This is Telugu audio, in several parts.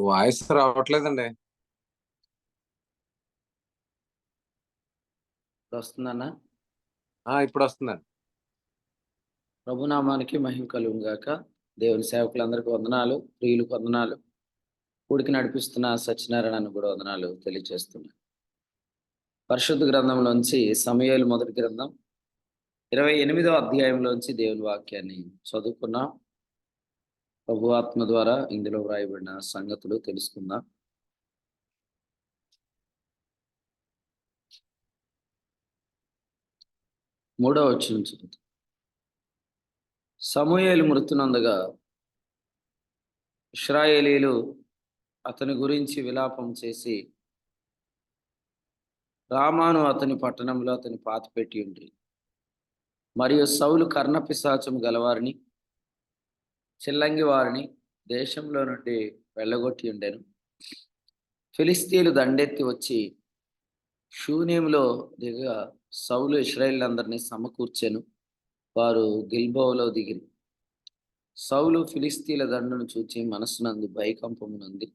వాయిస్ రావట్లేదండి. వస్తుందన్నా? ఇప్పుడు వస్తుందండి. ప్రభునామానికి మహిమ కలుగును గాక. దేవుని సేవకులందరికీ వందనాలు. ప్రియులకు వందనాలు. కూడికి నడిపిస్తున్న సత్యనారాయణకు కూడా వందనాలు తెలియజేస్తున్నాను. పరిశుద్ధ గ్రంథంలోంచి సమూయేలు మొదటి గ్రంథం 28వ అధ్యాయంలోంచి దేవుని వాక్యాన్ని చదువుకున్నాం. ప్రభు ఆత్మ ద్వారా ఇందులో వ్రాయబడిన సంగతులు తెలుసుకుందాం. మూడవ వచనం చదువుతాం. సమూయేలు మృతునందగా ఇశ్రాయేలీలు అతని గురించి విలాపం చేసి రామాను అతని పట్టణంలో అతని పాతిపెట్టి ఉండ్రి. మరియు సౌలు కర్ణపిశాచము గలవారిని చిల్లంగి వారిని దేశంలో నుండి వెళ్ళగొట్టి ఉండెను. ఫిలిస్తీన్లు దండెత్తి వచ్చి షూనేములో దిగగా సౌలు ఇశ్రాయేలులందరినీ సమకూర్చెను. వారు గిల్బోవలో దిగిరి. సౌలు ఫిలిస్తీన్ల దండును చూచి మనస్సునందు భయకంపమునంది.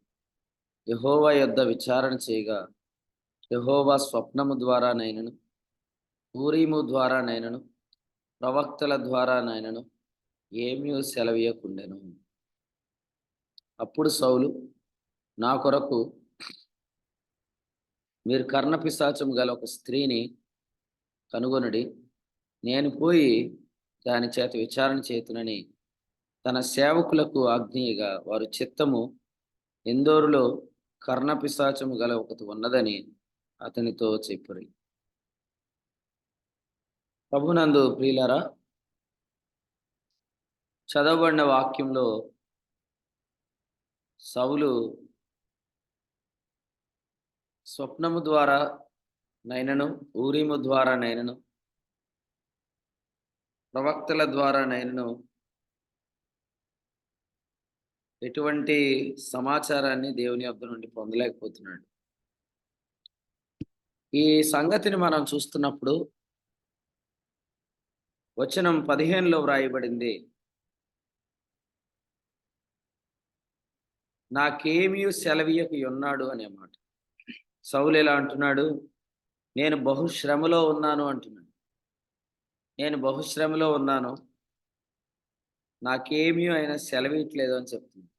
యెహోవా యొద్ద విచారణ చేయగా యెహోవా స్వప్నము ద్వారానైనను ఊరీము ద్వారానైనను ప్రవక్తల ద్వారానైనను ఏమీ సెలవీయకుండెను. అప్పుడు సౌలు, నా కొరకు మీరు కర్ణపిశాచం గల ఒక స్త్రీని కనుగొనుడి, నేను పోయి దాని చేత విచారణ చేతునని తన సేవకులకు ఆజ్ఞయగా వారు చిత్తము ఎందోరులో కర్ణపిశాచము గల ఒకటి ఉన్నదని అతనితో చెప్పిరి. ప్రభునందు ప్రియులారా, చదవబడిన వాక్యంలో సౌలు స్వప్నము ద్వారా నైనను ఊరీము ద్వారా నైనను ప్రవక్తల ద్వారా నైనను ఎటువంటి సమాచారాన్ని దేవుని యొద్ద నుండి పొందలేకపోతున్నాడు. ఈ సంగతిని మనం చూస్తున్నప్పుడు వచనం 15లో వ్రాయబడింది, నాకేమీ సెలవీయక ఉన్నాడు అనే మాట. సౌలు ఎలా అంటున్నాడు? నేను బహుశ్రమలో ఉన్నాను అంటున్నాడు. నేను బహుశ్రమలో ఉన్నాను, నాకేమీ ఆయన సెలవీయట్లేదు అని చెప్తుంది.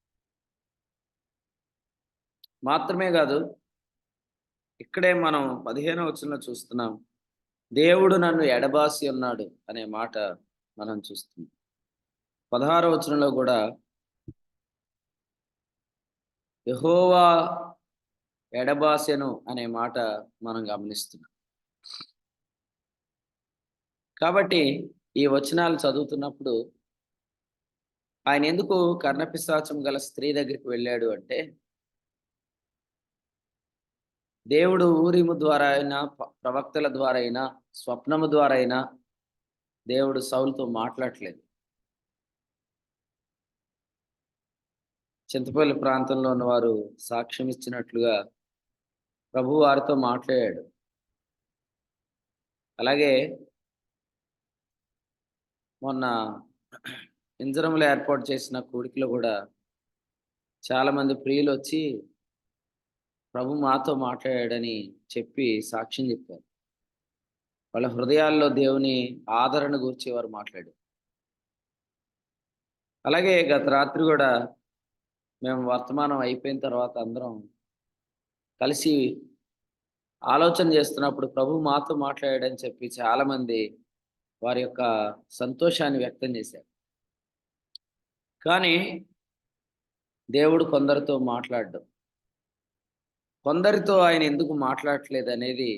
మాత్రమే కాదు, ఇక్కడే మనం 15వ వచనంలో చూస్తున్నాం, దేవుడు నన్ను ఎడబాసి ఉన్నాడు అనే మాట మనం చూస్తున్నాం. 16వ వచనంలో కూడా యెహోవా ఎడబాసెను అనే మాట మనం గమనిస్తున్నాం. కాబట్టి ఈ వచనాలు చదువుతున్నప్పుడు ఆయన ఎందుకు కర్ణపిశాచం గల స్త్రీ దగ్గరికి వెళ్ళాడు అంటే, దేవుడు ఊరీము ద్వారా అయినా ప్రవక్తల ద్వారా అయినా స్వప్నము ద్వారా అయినా దేవుడు సౌలుతో మాట్లాడలేదు. చింతపల్లి ప్రాంతంలో ఉన్న వారు సాక్ష్యం ఇచ్చినట్లుగా ప్రభు వారితో మాట్లాడాడు. అలాగే మొన్న ఇంజరంలో ఏర్పాటు చేసిన కూడికలో కూడా చాలామంది ప్రియులు వచ్చి ప్రభు మాతో మాట్లాడాడని చెప్పి సాక్ష్యం చెప్పారు. వాళ్ళ హృదయాల్లో దేవుని ఆదరణ గురించి వారు మాట్లాడారు. అలాగే గత రాత్రి కూడా మేము వర్తమానం అయిపోయిన తర్వాత అందరం కలిసి ఆలోచన చేస్తున్నప్పుడు ప్రభు మాతో మాట్లాడాడని చెప్పి చాలామంది వారి యొక్క సంతోషాన్ని వ్యక్తం చేశారు. కానీ దేవుడు కొందరితో మాట్లాడడం, కొందరితో ఆయన ఎందుకు మాట్లాడట్లేదు అనేది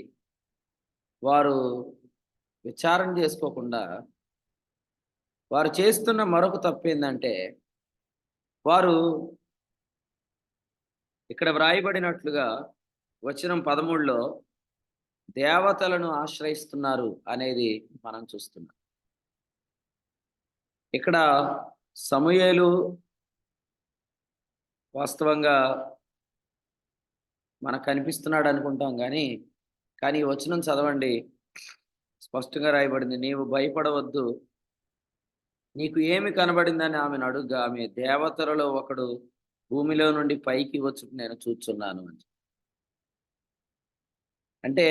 వారు విచారణ చేసుకోకుండా వారు చేస్తున్న మరొక తప్పు ఏంటంటే, వారు ఇక్కడ వ్రాయబడినట్లుగా వచనం 13లో దేవతలను ఆశ్రయిస్తున్నారు అనేది మనం చూస్తున్నాం. ఇక్కడ సమూయేలు వాస్తవంగా మనకు కనిపిస్తున్నాడు అనుకుంటాం, కానీ ఈ వచనం చదవండి, స్పష్టంగా రాయబడింది, నీవు భయపడవద్దు, నీకు ఏమి కనబడిందని ఆమెను అడుగ్గా ఆమె దేవతలలో ఒకడు భూమిలో నుండి పైకి వచ్చు నేను చూచున్నాను అని. అంటే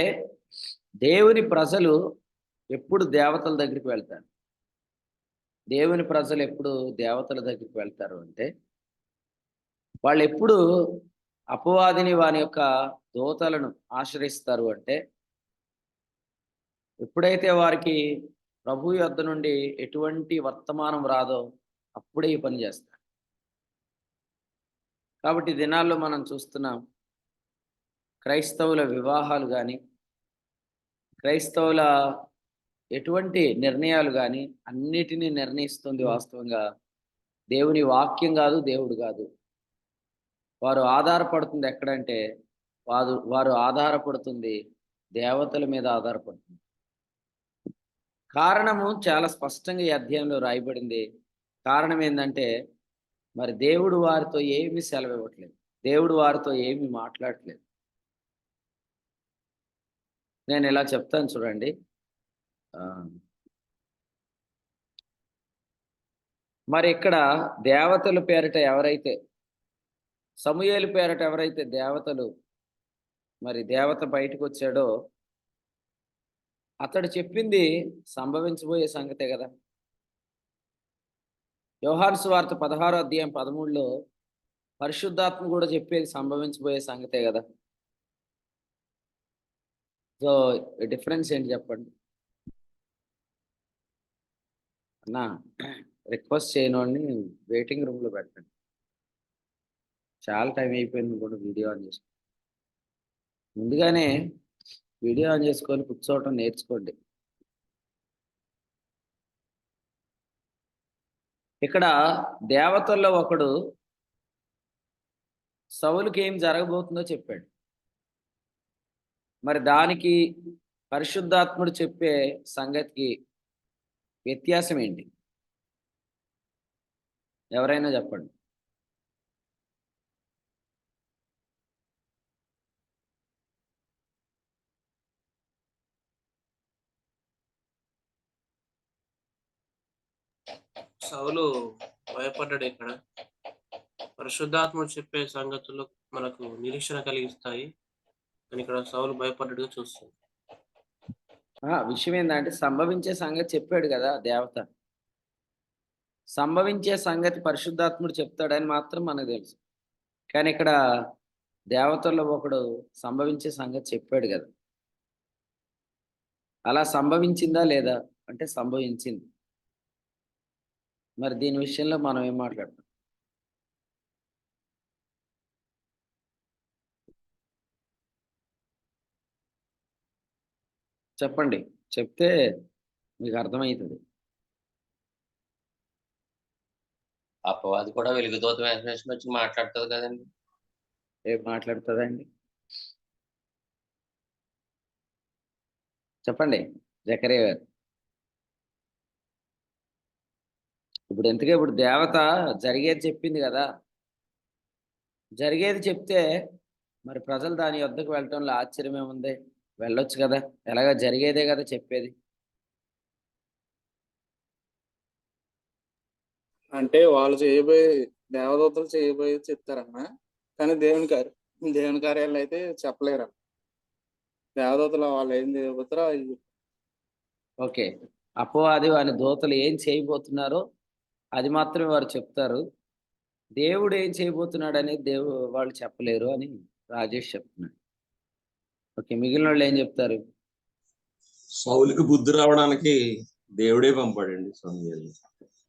దేవుని ప్రజలు ఎప్పుడు దేవతల దగ్గరికి వెళ్తారు? దేవుని ప్రజలు ఎప్పుడు దేవతల దగ్గరికి వెళ్తారు అంటే, వాళ్ళు ఎప్పుడు అపవాదిని వాని యొక్క దూతలను ఆశ్రయిస్తారు అంటే, ఎప్పుడైతే వారికి ప్రభు యొద్ద నుండి ఎటువంటి వర్తమానం రాదో అప్పుడే ఈ పని చేస్తారు. కాబట్టి ఈ దినాల్లో మనం చూస్తున్నాం, క్రైస్తవుల వివాహాలు కానీ, క్రైస్తవుల ఎటువంటి నిర్ణయాలు కానీ అన్నిటినీ నిర్ణయిస్తుంది వాస్తవంగా దేవుని వాక్యం కాదు, దేవుడు కాదు. వారు ఆధారపడుతుంది ఎక్కడంటే, వారు ఆధారపడుతుంది దేవతల మీద ఆధారపడుతుంది. కారణము చాలా స్పష్టంగా ఈ అధ్యాయంలో రాయబడింది. కారణం ఏంటంటే, మరి దేవుడు వారితో ఏమీ సెలవివ్వట్లేదు, దేవుడు వారితో ఏమీ మాట్లాడట్లేదు. నేను ఇలా చెప్తాను చూడండి. మరి ఇక్కడ దేవతల పేరిట ఎవరైతే, సమూయేలు పేరిట ఎవరైతే దేవతలు, మరి దేవత బయటకు వచ్చాడో అతడు చెప్పింది సంభవించబోయే సంగతే కదా. యోహాను సువార్త 16వ అధ్యాయం 13లో పరిశుద్ధాత్మ కూడా చెప్పేది సంభవించబోయే సంగతే కదా. సో డిఫరెన్స్ ఏంటి చెప్పండి అన్నా. రిక్వెస్ట్ చేయనోడిని వెయిటింగ్ రూమ్లో పెట్టండి. చాలా టైం అయిపోయింది కూడా వీడియో ఆన్ చేసుకో. ముందుగానే వీడియో ఆన్ చేసుకొని కూర్చోవటం నేర్చుకోండి. ఇక్కడ దేవతల్లో ఒకడు సౌలుకి ఏం జరగబోతుందో చెప్పాడు. మరి దానికి పరిశుద్ధాత్ముడు చెప్పే సంగతికి వ్యత్యాసం ఏంటి? ఎవరైనా చెప్పండి. సౌలు భయపడ్డాడు. ఇక్కడ పరిశుద్ధాత్ముడు చెప్పే సంగతులు మనకు నిరీక్షణ కలిగిస్తాయి, కానీ ఇక్కడ సౌలు భయపడ్డట్టుగా చూస్తుంది. విషయం ఏంటంటే, సంభవించే సంగతి చెప్పాడు కదా దేవత. సంభవించే సంగతి పరిశుద్ధాత్ముడు చెప్తాడని మాత్రం మనకు తెలుసు. కానీ ఇక్కడ దేవతల్లో ఒకడు సంభవించే సంగతి చెప్పాడు కదా. అలా సంభవించిందా లేదా అంటే సంభవించింది. మరి దీని విషయంలో మనం ఏం మాట్లాడతాం? చెప్పండి, చెప్తే మీకు అర్థమవుతుంది. అపవాది కూడా వెలుగుదూత వేషం వచ్చి మాట్లాడుతుంది కదండి. ఏం మాట్లాడుతుందండి? చెప్పండి జకరియా గారు. ఇప్పుడు దేవత జరిగేది చెప్పింది కదా. జరిగేది చెప్తే మరి ప్రజలు దాని వద్దకు వెళ్ళటంలో ఆశ్చర్యం ఏముంది? వెళ్ళొచ్చు కదా, ఎలాగా జరిగేదే కదా చెప్పేది. అంటే వాళ్ళు చేయబోయే దేవదూతలు చేయబోయేది చెప్తారన్న, కానీ దేవుని కార్యాలు అయితే చెప్పలేరు. దేవదూతలు వాళ్ళు ఏం చేయబోతారో అవి. ఓకే, అపవాది వాని దూతలు ఏం చేయబోతున్నారో అది మాత్రమే వారు చెప్తారు. దేవుడు ఏం చేయబోతున్నాడు అనేది వాళ్ళు చెప్పలేరు అని రాజేష్ చెప్తున్నాడు. ఓకే, మిగిలిన వాళ్ళు ఏం చెప్తారు? సౌలుకి బుద్ధి రావడానికి దేవుడే పంపాడండి సమూయేలు,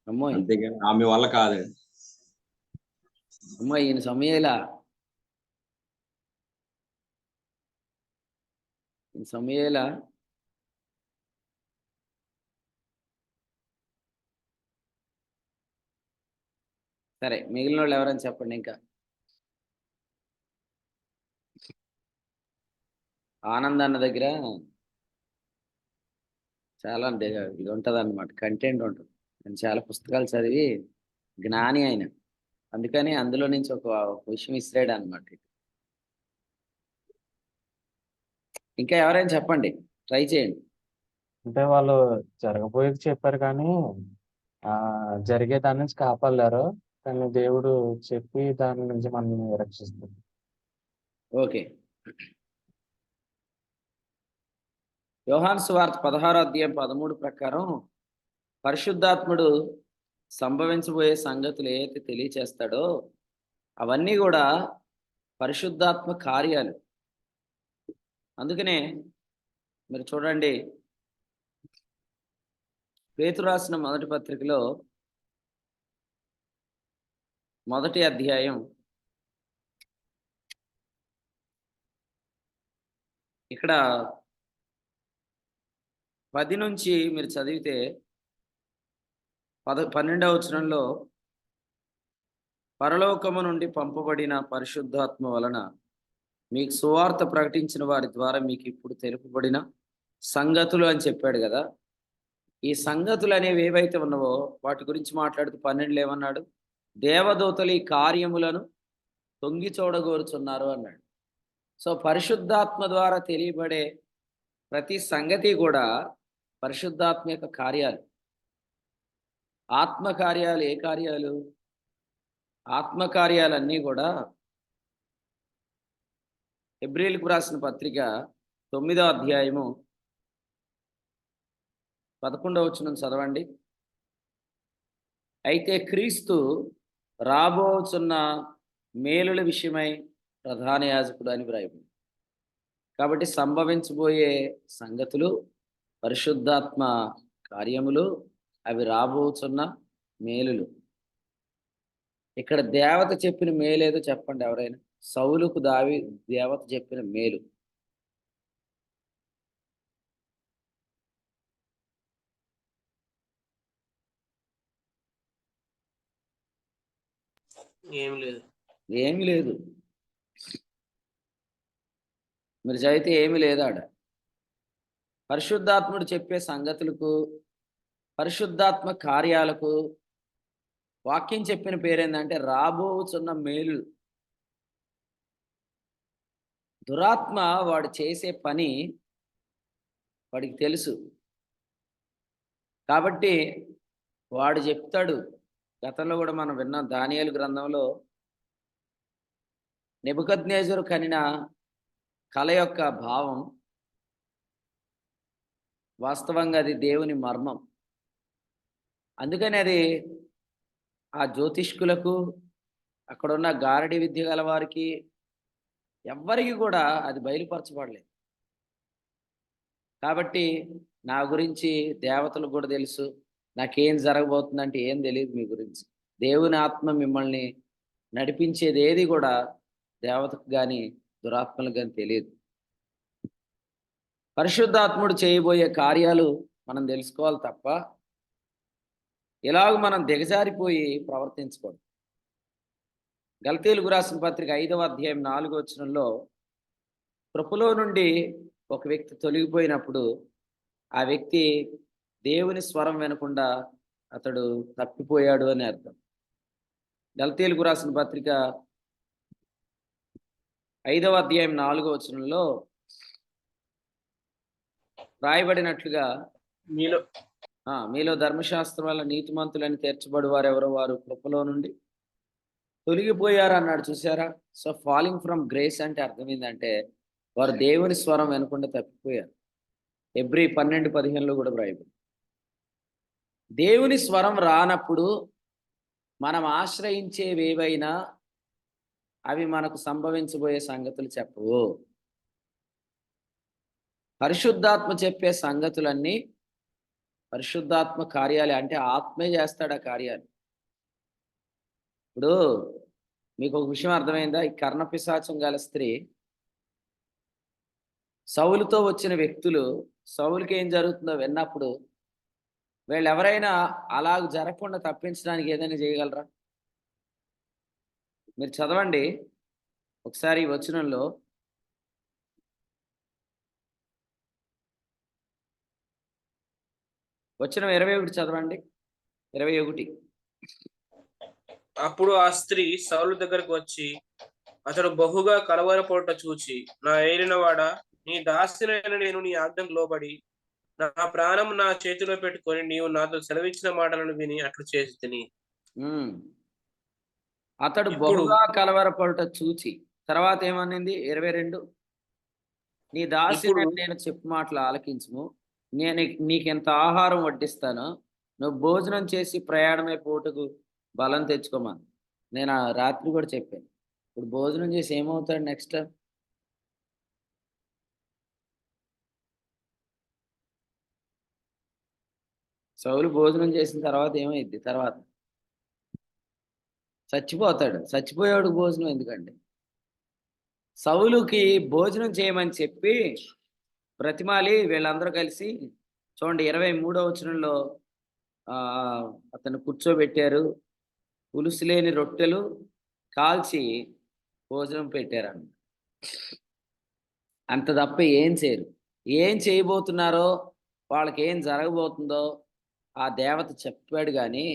అమ్మో అంతేగాని ఆమె వల్ల కాదండి. అమ్మో ఈయన సమూయేలా? సమూయేలా? సరే, మిగిలిన వాళ్ళు ఎవరైనా చెప్పండి. ఇంకా ఆనంద్ అన్న దగ్గర చాలా ఇది ఉంటుంది అన్నమాట, కంటెంట్ ఉంటుంది. నేను చాలా పుస్తకాలు చదివి జ్ఞాని ఆయన, అందుకని అందులో నుంచి ఒక విషయం ఇస్తాడు అనమాట. ఇంకా ఎవరైనా చెప్పండి, ట్రై చేయండి. అంటే వాళ్ళు జరగబోయేది చెప్పారు కానీ జరిగే దాని నుంచి కాపాడలేరు. కానీ దేవుడు చెప్పి దాని నుంచి మనల్ని రక్షిస్తాడు. ఓకే. యోహాను సువార్త 16వ అధ్యాయం 13 ప్రకారం పరిశుద్ధాత్ముడు సంభవించబోయే సంగతులు ఏదైతే తెలియచేస్తాడో అవన్నీ కూడా పరిశుద్ధాత్మ కార్యాలు. అందుకనే మీరు చూడండి, పేతురు రాసిన మొదటి పత్రికలో 1వ అధ్యాయం ఇక్కడ 10 నుంచి మీరు చదివితే 12వ వచనంలో పరలోకము నుండి పంపబడిన పరిశుద్ధాత్మ వలన మీకు సువార్త ప్రకటించిన వారి ద్వారా మీకు ఇప్పుడు తెలుపబడిన సంగతులు అని చెప్పాడు కదా. ఈ సంగతులు అనేవి ఏవైతే ఉన్నావో వాటి గురించి మాట్లాడుతూ 12లో ఏమన్నాడు? దేవదూతలు ఈ కార్యములను తొంగి చూడగోరుచున్నారు అన్నాడు. సో పరిశుద్ధాత్మ ద్వారా తెలియబడే ప్రతి సంగతి కూడా పరిశుద్ధాత్మ యొక్క కార్యాలు. ఆత్మ కార్యాలు ఏ కార్యాలు? ఆత్మ కార్యాలన్నీ కూడా హెబ్రీయులకు రాసిన పత్రిక 9వ అధ్యాయము 11వ వచనం చదవండి. అయితే క్రీస్తు రాబోచున్న మేలుల విషయమై ప్రధాన యాజకుడు అని వ్రాయబడింది. కాబట్టి సంభవించబోయే సంగతులు పరిశుద్ధాత్మ కార్యములు, అవి రాబోచున్న మేలులు. ఇక్కడ దేవత చెప్పిన మేలేదో చెప్పండి ఎవరైనా. సౌలుకు దేవత చెప్పిన మేలు. ఏమి లేదు. ఏమీ లేదు. మీరు చదివితే ఏమీ లేదు ఆడ. పరిశుద్ధాత్ముడు చెప్పే సంగతులకు, పరిశుద్ధాత్మ కార్యాలకు వాక్యం చెప్పిన పేరేందంటే రాబోచున్న మేలు. దురాత్మ వాడు చేసే పని వాడికి తెలుసు కాబట్టి వాడు చెప్తాడు. గతంలో కూడా మనం విన్నాం, దానియేలు గ్రంథంలో నెబుకద్నెజరు కనిన కళ యొక్క భావం వాస్తవంగా అది దేవుని మర్మం. అందుకని అది ఆ జ్యోతిష్కులకు, అక్కడున్న గారడి విద్య గల వారికి ఎవ్వరికి కూడా అది బయలుపరచబడలేదు. కాబట్టి నా గురించి దేవతలకు కూడా తెలుసు, నాకేం జరగబోతుందంటే ఏం తెలియదు మీ గురించి. దేవుని ఆత్మ మిమ్మల్ని నడిపించేది ఏది కూడా దేవతకు కానీ దురాత్మలకు కానీ తెలియదు. పరిశుద్ధాత్ముడు చేయబోయే కార్యాలు మనం తెలుసుకోవాలి తప్ప ఇలాగ మనం దిగజారిపోయి ప్రవర్తించకూడదు. గలతీయులకు రాసిన పత్రిక 5వ అధ్యాయం 4వ వచనంలో కృపలో నుండి ఒక వ్యక్తి తొలగిపోయినప్పుడు ఆ వ్యక్తి దేవుని స్వరం వినకుండా అతడు తప్పిపోయాడు అని అర్థం. గలతీయులకు రాసిన పత్రిక 5వ అధ్యాయం 4వ వచనంలో రాయబడినట్లుగా మీలో ధర్మశాస్త్రం వల్ల నీతిమంతులని తీర్చబడి వారు ఎవరో వారు కృపలో నుండి తొలగిపోయారు అన్నాడు. చూసారా? సో ఫాలింగ్ ఫ్రమ్ గ్రేస్ అంటే అర్థం ఏంటంటే వారు దేవుని స్వరం వినకుండా తప్పిపోయారు. హెబ్రీ 12:15లో కూడా రాయబడింది. దేవుని స్వరం రానప్పుడు మనం ఆశ్రయించేవేవైనా అవి మనకు సంభవించబోయే సంగతులు చెప్పవు. పరిశుద్ధాత్మ చెప్పే సంగతులన్నీ పరిశుద్ధాత్మ కార్యాలే, అంటే ఆత్మే చేస్తాడు ఆ కార్యాలు. ఇప్పుడు మీకు ఒక విషయం అర్థమైందా? ఈ కర్ణపిశాచం గల స్త్రీ, సౌలుతో వచ్చిన వ్యక్తులు సౌలుకి ఏం జరుగుతుందో విన్నప్పుడు వీళ్ళు ఎవరైనా అలాగ జరగకుండా తప్పించడానికి ఏదైనా చేయగలరా? మీరు చదవండి ఒకసారి ఈ వచనంలో. వచనం 21 చదవండి. 21. అప్పుడు ఆ స్త్రీ సౌలు దగ్గరకు వచ్చి అతడు బహుగా కలవరపడుట చూచి, నా ఏలినవాడా, నీ దాసినైన నేను నీ ఆజ్ఞకు లోబడి నా ప్రాణం నా చేతిలో పెట్టుకొని నీవు నాతో సెలవిచ్చిన మాటలను విని అట్లు చేసి తిని. అతడు ఇప్పుడు బహుగా కలవరపడుట చూచి, తర్వాత ఏమనింది 22, నీ దాసిని ఇప్పుడు నేను చెప్పు మాటలు ఆలకించుము, నేను నీకెంత ఆహారం వడ్డిస్తానో నువ్వు భోజనం చేసి ప్రయాణమై పోటుకు బలం తెచ్చుకోమని. నేను ఆ రాత్రి కూడా చెప్పాను. ఇప్పుడు భోజనం చేసి ఏమవుతాడు నెక్స్ట్? సౌలు భోజనం చేసిన తర్వాత ఏమైంది? తర్వాత చచ్చిపోతాడు. చచ్చిపోయేవాడు భోజనం ఎందుకండి? సౌలుకి భోజనం చేయమని చెప్పి బ్రతిమాలి వీళ్ళందరూ కలిసి, చూడండి 23వ వచనంలో అతను కూర్చోబెట్టారు, పులుసు లేని రొట్టెలు కాల్చి భోజనం పెట్టారన్న. అంత తప్ప ఏం చేయరు. ఏం చేయబోతున్నారో, వాళ్ళకి ఏం జరగబోతుందో ఆ దేవత చెప్పాడు, కానీ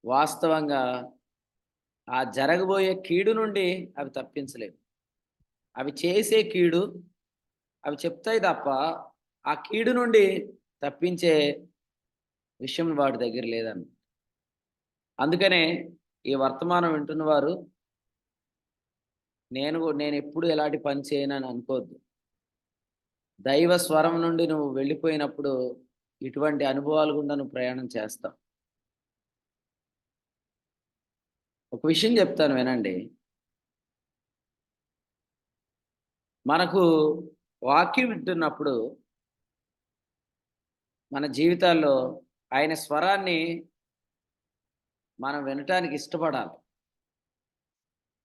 వాస్తవంగా ఆ జరగబోయే కీడు నుండి అవి తప్పించలేవు. అవి చేసే కీడు అవి చెప్తాయి తప్ప ఆ కీడు నుండి తప్పించే విషయం వాడి దగ్గర లేదన్న. అందుకనే ఈ వర్తమానం వింటున్న వారు, నేను ఎప్పుడు ఎలాంటి పని చేయనని అనుకోవద్దు. దైవ స్వరం నుండి నువ్వు వెళ్ళిపోయినప్పుడు ఇటువంటి అనుభవాలు గుండా నువ్వు ప్రయాణం చేస్తావు. ఒక విషయం చెప్తాను వినండి. మనకు వాక్యం వింటున్నప్పుడు మన జీవితాల్లో ఆయన స్వరాన్ని మనం వినటానికి ఇష్టపడాలి.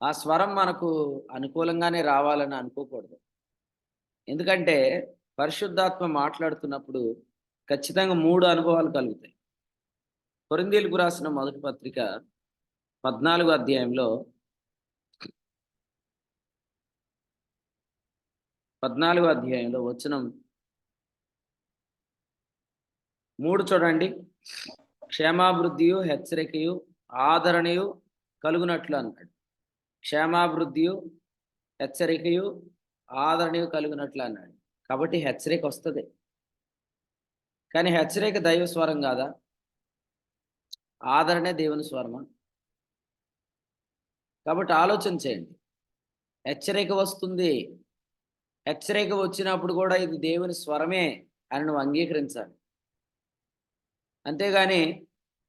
ఆ స్వరం మనకు అనుకూలంగానే రావాలని అనుకోకూడదు. ఎందుకంటే పరిశుద్ధాత్మ మాట్లాడుతున్నప్పుడు ఖచ్చితంగా 3 అనుభవాలు కలుగుతాయి. కొరింథీయులకు రాసిన మొదటి పత్రిక 14వ అధ్యాయంలో 14వ అధ్యాయంలో వచనం 3 చూడండి. క్షేమాభివృద్ధియు హెచ్చరికయు ఆదరణయు కలుగునట్లు అన్నాడు. క్షేమాభివృద్ధియు హెచ్చరికయు ఆదరణయు కలుగునట్లు అన్నాడు. కాబట్టి హెచ్చరిక వస్తుంది. కానీ హెచ్చరిక దైవ స్వరం కాదా? ఆదరణే దేవుని స్వరమా? కాబట్టి ఆలోచన చేయండి. హెచ్చరిక వస్తుంది. హెచ్చరిక వచ్చినప్పుడు కూడా ఇది దేవుని స్వరమే అని నువ్వు అంగీకరించాలి. అంతేగాని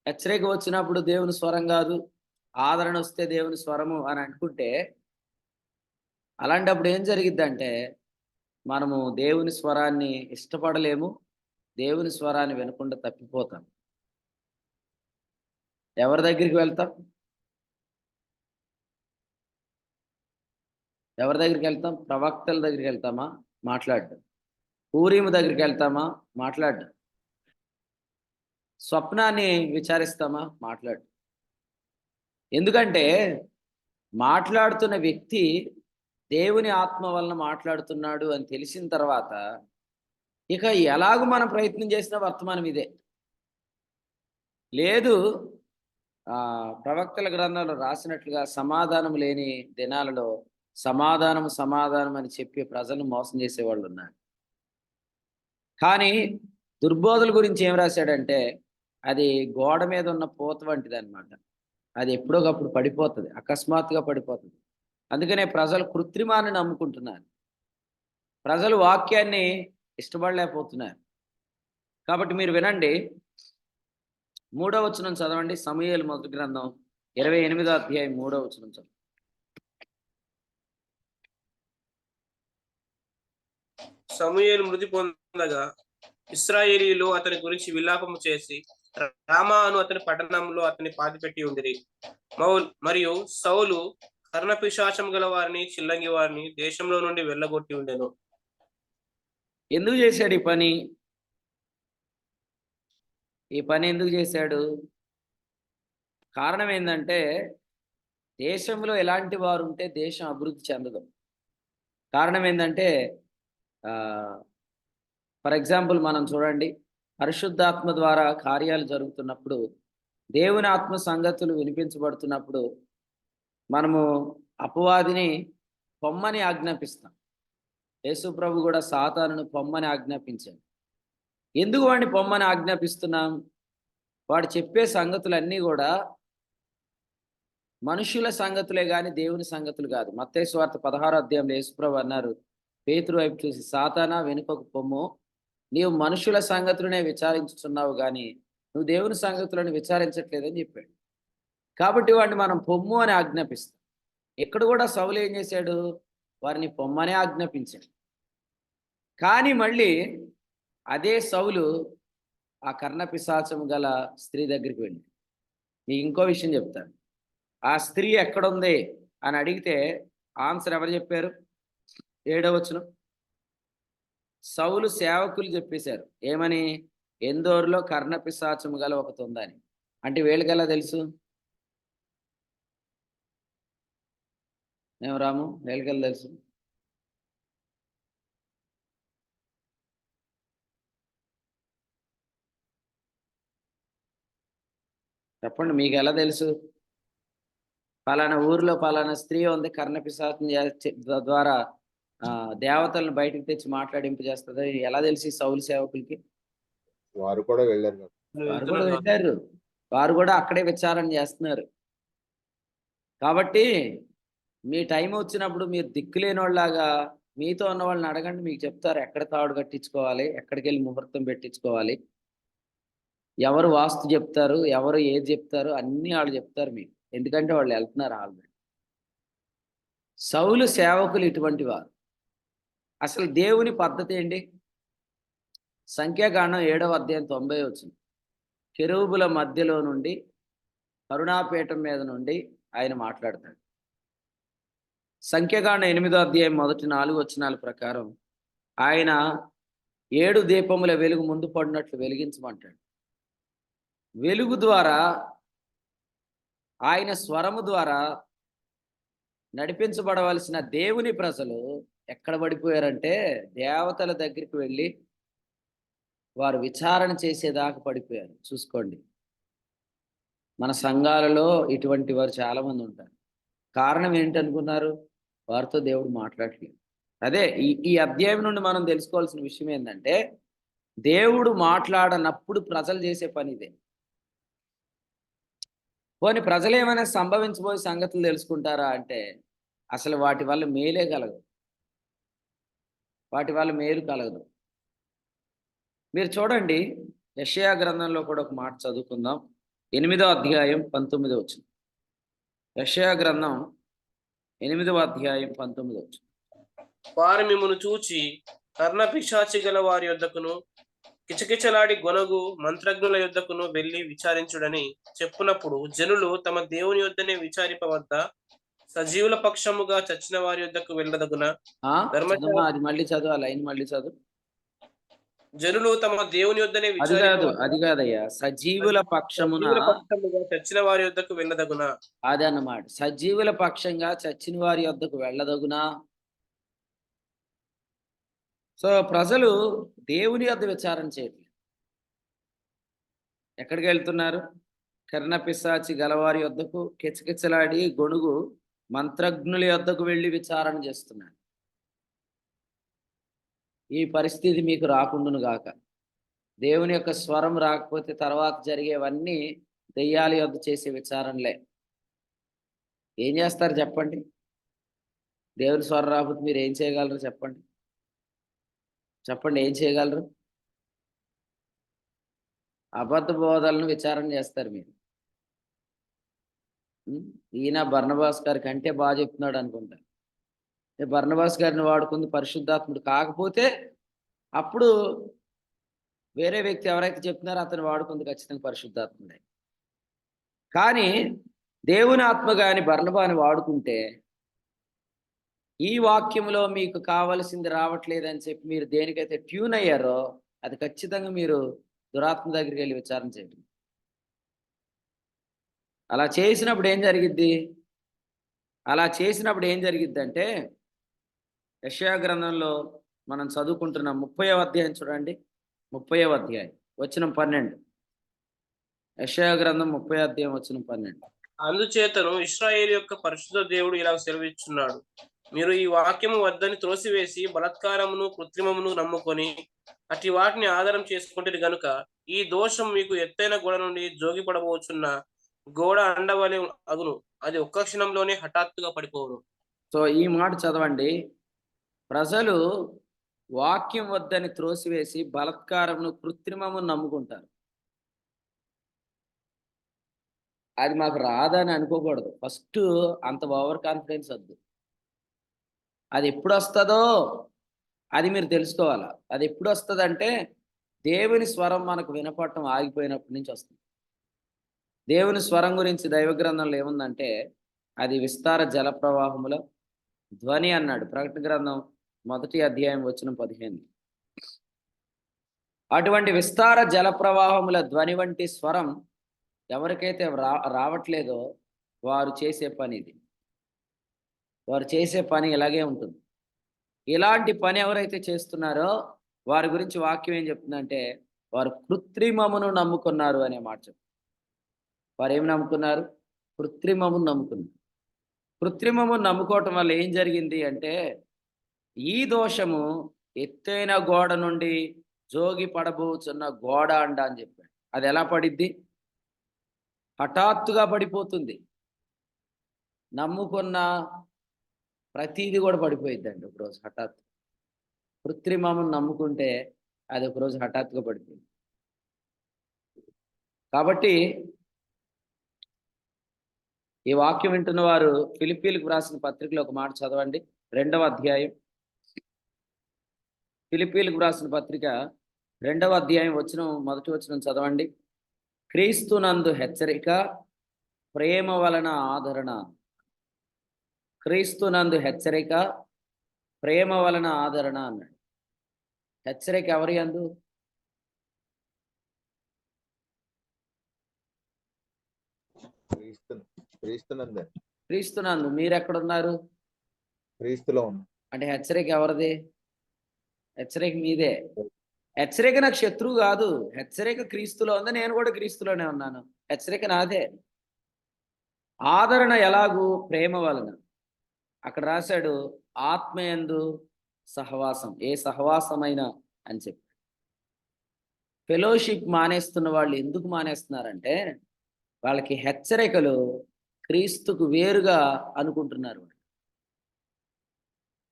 హెచ్చరిక వచ్చినప్పుడు దేవుని స్వరం కాదు, ఆదరణ వస్తే దేవుని స్వరము అని అనుకుంటే, అలాంటప్పుడు ఏం జరిగిద్దంటే మనము దేవుని స్వరాన్ని ఇష్టపడలేము, దేవుని స్వరాన్ని వినకుండా తప్పిపోతాం. ఎవరి దగ్గరికి వెళ్తాం? ఎవరి దగ్గరికి వెళ్తాం? ప్రవక్తల దగ్గరికి వెళ్తామా? మాట్లాడడం. ఊరీము దగ్గరికి వెళ్తామా? మాట్లాడడం. స్వప్నాన్ని విచారిస్తామా? మాట్లాడడం. ఎందుకంటే మాట్లాడుతున్న వ్యక్తి దేవుని ఆత్మ వలన మాట్లాడుతున్నాడు అని తెలిసిన తర్వాత ఇక ఎలాగూ మనం ప్రయత్నం చేసిన వర్తమానం ఇదే. లేదు, ప్రవక్తల గ్రంథంలో రాసినట్లుగా సమాధానం లేని దినాలలో సమాధానం సమాధానం అని చెప్పి ప్రజలను మోసం చేసేవాళ్ళు ఉన్నారు. కానీ దుర్బోధల గురించి ఏం రాశాడంటే అది గోడ మీద ఉన్న పూత వంటిది అనమాట. అది ఎప్పుడోకప్పుడు పడిపోతుంది, అకస్మాత్తుగా పడిపోతుంది. అందుకనే ప్రజలు కృత్రిమాన్ని నమ్ముకుంటున్నారు. ప్రజలు వాక్యాన్ని ఇష్టపడలేకపోతున్నారు. కాబట్టి మీరు వినండి, 3వ వచనం చదవండి. సమూయేలు మొదటి గ్రంథం 28వ అధ్యాయం 3వ వచనం చదవండి. సమూయేలు మృతి పొందగా ఇశ్రాయేలీయులు అతని గురించి విలాపము చేసి రామా అను అతని పట్టణంలో అతని పాతిపెట్టి ఉండిరి. మరియు సౌలు కర్ణపిశాచం గల వారిని చిల్లంగి వారిని దేశంలో నుండి వెళ్ళగొట్టి ఉండెను. ఎందుకు చేశాడు ఈ పని? ఈ పని ఎందుకు చేశాడు? కారణం ఏంటంటే దేశంలో ఎలాంటి వారు ఉంటే దేశం అభివృద్ధి చెందదు. కారణం ఏంటంటే ఫర్ ఎగ్జాంపుల్ మనం చూడండి, పరిశుద్ధాత్మ ద్వారా కార్యాలు జరుగుతున్నప్పుడు, దేవుని ఆత్మ సంగతులు వినిపించబడుతున్నప్పుడు మనము అపవాదిని పొమ్మని ఆజ్ఞాపిస్తాం. యేసు ప్రభు కూడా సాతానును పొమ్మని ఆజ్ఞాపించాడు. ఎందుకు వాడిని పొమ్మని ఆజ్ఞాపిస్తున్నాం? వాడు చెప్పే సంగతులన్నీ కూడా మనుషుల సంగతులే గాని దేవుని సంగతులు కాదు. మత్తయి సువార్త 16వ అధ్యాయంలో యేసుప్రభు అన్నారు, పేతురు వైపు చూసి, సాతానా వెనుకకు పొమ్ము, నీవు మనుషుల సంగతులనే విచారించుచున్నావు కానీ నువ్వు దేవుని సంగతులను విచారించట్లేదని చెప్పాడు. కాబట్టి వాడిని మనం పొమ్ము అని ఆజ్ఞాపిస్తాం. ఇక్కడ కూడా సౌలు ఏం చేశాడు? వారిని పొమ్మనే ఆజ్ఞాపించాడు. కానీ మళ్ళీ అదే సౌలు ఆ కర్ణపిశాచం గల స్త్రీ దగ్గరికి వెళ్ళి, నీకు ఇంకో విషయం చెప్తాను, ఆ స్త్రీ ఎక్కడుంది అని అడిగితే ఆన్సర్ ఎవరు చెప్పారు? 7వ వచనం, సౌలు సేవకులు చెప్పేశారు. ఏమని? ఎందోరులో కర్ణపిశాచము గల ఒకటి ఉందని. అంటే వీళ్ళకెలా తెలుసు? ఏం రాము, వీళ్ళకెలా తెలుసు? చెప్పండి, మీకు ఎలా తెలుసు? పలానా ఊరిలో పలానా స్త్రీ ఉంది, కర్ణపిశాచం ద్వారా దేవతలను బయటకు తెచ్చి మాట్లాడింపజేస్తుంది. ఎలా తెలిసి సౌలు సేవకులకి? వారు కూడా వెళ్ళారు కదా. వారు కూడా వెళ్ళారు, వారు కూడా అక్కడే విచారణ చేస్తున్నారు. కాబట్టి మీ టైం వచ్చినప్పుడు మీరు దిక్కులేని వాళ్ళలాగా మీతో ఉన్న వాళ్ళని అడగండి, మీకు చెప్తారు ఎక్కడ తాడు కట్టించుకోవాలి, ఎక్కడికి వెళ్ళి ముహూర్తం పెట్టించుకోవాలి, ఎవరు వాస్తు చెప్తారు, ఎవరు ఏది చెప్తారు, అన్నీ వాళ్ళు చెప్తారు మీకు. ఎందుకంటే వాళ్ళు వెళ్తున్నారు ఆల్రెడీ. సౌలు సేవకులు ఇటువంటి వారు. అసలు దేవుని పద్ధతి ఏంటి? సంఖ్యాకాండం 7వ అధ్యాయం 90 వచ్చింది. కెరూబుల మధ్యలో నుండి, కరుణాపీఠం మీద నుండి ఆయన మాట్లాడతాడు. సంఖ్యాకాండం 8వ అధ్యాయం మొదటి 4 వచనాల ప్రకారం ఆయన 7 దీపముల వెలుగు ముందు పడినట్లు వెలిగించమంటాడు. వెలుగు ద్వారా, ఆయన స్వరము ద్వారా నడిపించబడవలసిన దేవుని ప్రజలు ఎక్కడ పడిపోయారంటే దేవతల దగ్గరికి వెళ్ళి వారు విచారణ చేసేదాకా పడిపోయారు. చూసుకోండి, మన సంఘాలలో ఇటువంటి వారు చాలా మంది ఉంటారు. కారణం ఏంటనుకున్నారు? వారితో దేవుడు మాట్లాడలేదు. అదే ఈ అధ్యాయం నుండి మనం తెలుసుకోవాల్సిన విషయం ఏంటంటే, దేవుడు మాట్లాడనప్పుడు ప్రజలు చేసే పని ఇదే. పోనీ ప్రజలు ఏమైనా సంభవించబోయే సంగతులు తెలుసుకుంటారా అంటే అసలు వాటి వల్ల మేలే కలగదు, వాటి వల్ల మేలు కలగదు. మీరు చూడండి, యెషయా గ్రంథంలో కూడా ఒక మాట చదువుకుందాం. 8వ అధ్యాయం 19 వచనం. యెషయా గ్రంథం 8వ అధ్యాయం 19 వచనం. వారు మిమ్మల్ని చూచి కర్ణపిశాచి గల వారి యొద్దకును కిచకిచలాడి గొనగు మంత్రజ్ఞుల యొద్దకును వెళ్ళి విచారించుడని చెప్పునప్పుడు జనులు తమ దేవుని యొద్దనే విచారింపవద్ద సజీవుల పక్షముగా చచ్చిన వారి యొద్దకు వెళ్ళదగున. అది మళ్ళీ చదువు, ఆ లైన్ మళ్ళీ చదువు. జనులు తమ దేవుని యొద్దనే అది కాదయ్యా, సజీవుల పక్షమున చచ్చిన వారి యొద్దకు వెళ్ళదగునా. అదన్నమాట, సజీవుల పక్షంగా చచ్చిన వారి యొద్దకు వెళ్ళదగునా. సో ప్రజలు దేవుని యొద్ద విచారణ చేయట్లేదు. ఎక్కడికి వెళ్తున్నారు? కర్ణపిశాచి గలవారి యొద్దకు, కిచకిచలాడి గొణుగు మంత్రజ్ఞుల యొద్దకు వెళ్ళి విచారణ చేస్తున్నారు. ఈ పరిస్థితి మీకు రాకుండును గాక. దేవుని యొక్క స్వరం రాకపోతే తర్వాత జరిగేవన్నీ దెయ్యాల యొద్ద చేసే విచారణలే. ఏం చేస్తారు చెప్పండి? దేవుని స్వరం రాకపోతే మీరు ఏం చేయగలరు చెప్పండి? చెప్పండి, ఏం చేయగలరు? అబద్ధ బోధలను విచారణ చేస్తారు మీరు. ఈయన బర్నబాస్ గారి కంటే బాగా చెప్తున్నాడు అనుకుంటా. బర్నబాస్ గారిని వాడుకుంది పరిశుద్ధాత్ముడు కాకపోతే అప్పుడు వేరే వ్యక్తి ఎవరైతే చెప్తున్నారో అతను వాడుకుంది ఖచ్చితంగా పరిశుద్ధాత్ముడే. కానీ దేవుని ఆత్మ గాని బర్నబాని వాడుకుంటే ఈ వాక్యంలో మీకు కావలసింది రావట్లేదని చెప్పి మీరు దేనికైతే ట్యూన్ అయ్యారో అది ఖచ్చితంగా మీరు దురాత్మ దగ్గరికి వెళ్ళి విచారణ చేయండి. అలా చేసినప్పుడు ఏం జరిగిద్ది అంటే యెషయా గ్రంథంలో మనం చదువుకుంటున్న 30వ అధ్యాయం చూడండి. 30వ అధ్యాయం వచనం 12. యెషయా గ్రంథం 30వ అధ్యాయం వచనం 12. అందుచేతను ఇశ్రాయేలు యొక్క పరిశుద్ధ దేవుడు ఇలా సెలవిస్తున్నాడు, మీరు ఈ వాక్యము వద్దని త్రోసివేసి బలాత్కారమును కృత్రిమమును నమ్ముకొని అట్టి వాటిని ఆధారం చేసుకుంటే గనుక ఈ దోషం మీకు ఎత్తైన గోడ నుండి జోగిపడబోచున్న గోడ అండవలె అగును, అది ఒక్క క్షణంలోనే హఠాత్తుగా పడిపోవును. సో ఈ మాట చదవండి. ప్రజలు వాక్యం వద్దని త్రోసివేసి బలత్కారమును కృత్రిమమును నమ్ముకుంటారు. అది మాకు రాదని అనుకోకూడదు. ఫస్ట్ అంత ఓవర్ కాన్ఫిడెన్స్ వద్దు. అది ఎప్పుడు వస్తుందో అది మీరు తెలుసుకోవాలా. అది ఎప్పుడు వస్తుందంటే దేవుని స్వరం మనకు వినపడటం ఆగిపోయినప్పటి నుంచి వస్తుంది. దేవుని స్వరం గురించి దైవ గ్రంథంలో ఏముందంటే అది విస్తార జల ప్రవాహముల ధ్వని అన్నాడు. ప్రకటన గ్రంథం 1వ అధ్యాయం వచనం 15. అటువంటి విస్తార జల ప్రవాహముల ధ్వని వంటి స్వరం ఎవరికైతే రావట్లేదో వారు చేసే పని ఇది. వారు చేసే పని ఇలాగే ఉంటుంది. ఇలాంటి పని ఎవరైతే చేస్తున్నారో వారి గురించి వాక్యం ఏం చెప్తుందంటే వారు కృత్రిమమును నమ్ముకున్నారు అనే మాట చెప్తుంది. వారు ఏమి నమ్ముకున్నారు? కృత్రిమమును నమ్ముకున్నారు. కృత్రిమమును నమ్ముకోవటం వల్ల ఏం జరిగింది అంటే ఈ దోషము ఎత్తైన గోడ నుండి జోగి పడబోచున్న గోడ అండ అని చెప్పాడు. అది ఎలా పడిద్ది? హఠాత్తుగా పడిపోతుంది. నమ్ముకున్న ప్రతీది కూడా పడిపోయిద్దండి ఒకరోజు హఠాత్తు. కృత్రిమమును నమ్ముకుంటే అది ఒకరోజు హఠాత్తుగా పడిపోయింది. కాబట్టి ఈ వాక్యం వింటున్న వారు ఫిలిప్పీలకు రాసిన పత్రికలో ఒక మాట చదవండి. 2వ అధ్యాయం, ఫిలిప్పీలకు రాసిన పత్రిక 2వ అధ్యాయం మొదటి వచనం చదవండి. క్రీస్తునందు హెచ్చరిక, ప్రేమ వలన ఆదరణ. క్రీస్తునందు హెచ్చరిక, ప్రేమ వలన ఆదరణ అన్నాడు. హెచ్చరిక ఎవరి యందు? క్రీస్తునందే. క్రీస్తునందు. మీరు ఎక్కడున్నారు? క్రీస్తులో ఉన్నాం. అంటే హెచ్చరిక ఎవరిది? హెచ్చరిక మీదే. హెచ్చరిక నాకు శత్రువు కాదు. హెచ్చరిక క్రీస్తులో ఉంది, నేను కూడా క్రీస్తులోనే ఉన్నాను. హెచ్చరిక నాదే. ఆదరణ ఎలాగూ? ప్రేమ వలన. అక్కడ రాశాడు ఆత్మయందు సహవాసం. ఏ సహవాసమైనా అని చెప్పి. ఫెలోషిప్ మానేస్తున్న వాళ్ళు ఎందుకు మానేస్తున్నారంటే వాళ్ళకి హెచ్చరికలు క్రీస్తుకు వేరుగా అనుకుంటున్నారు.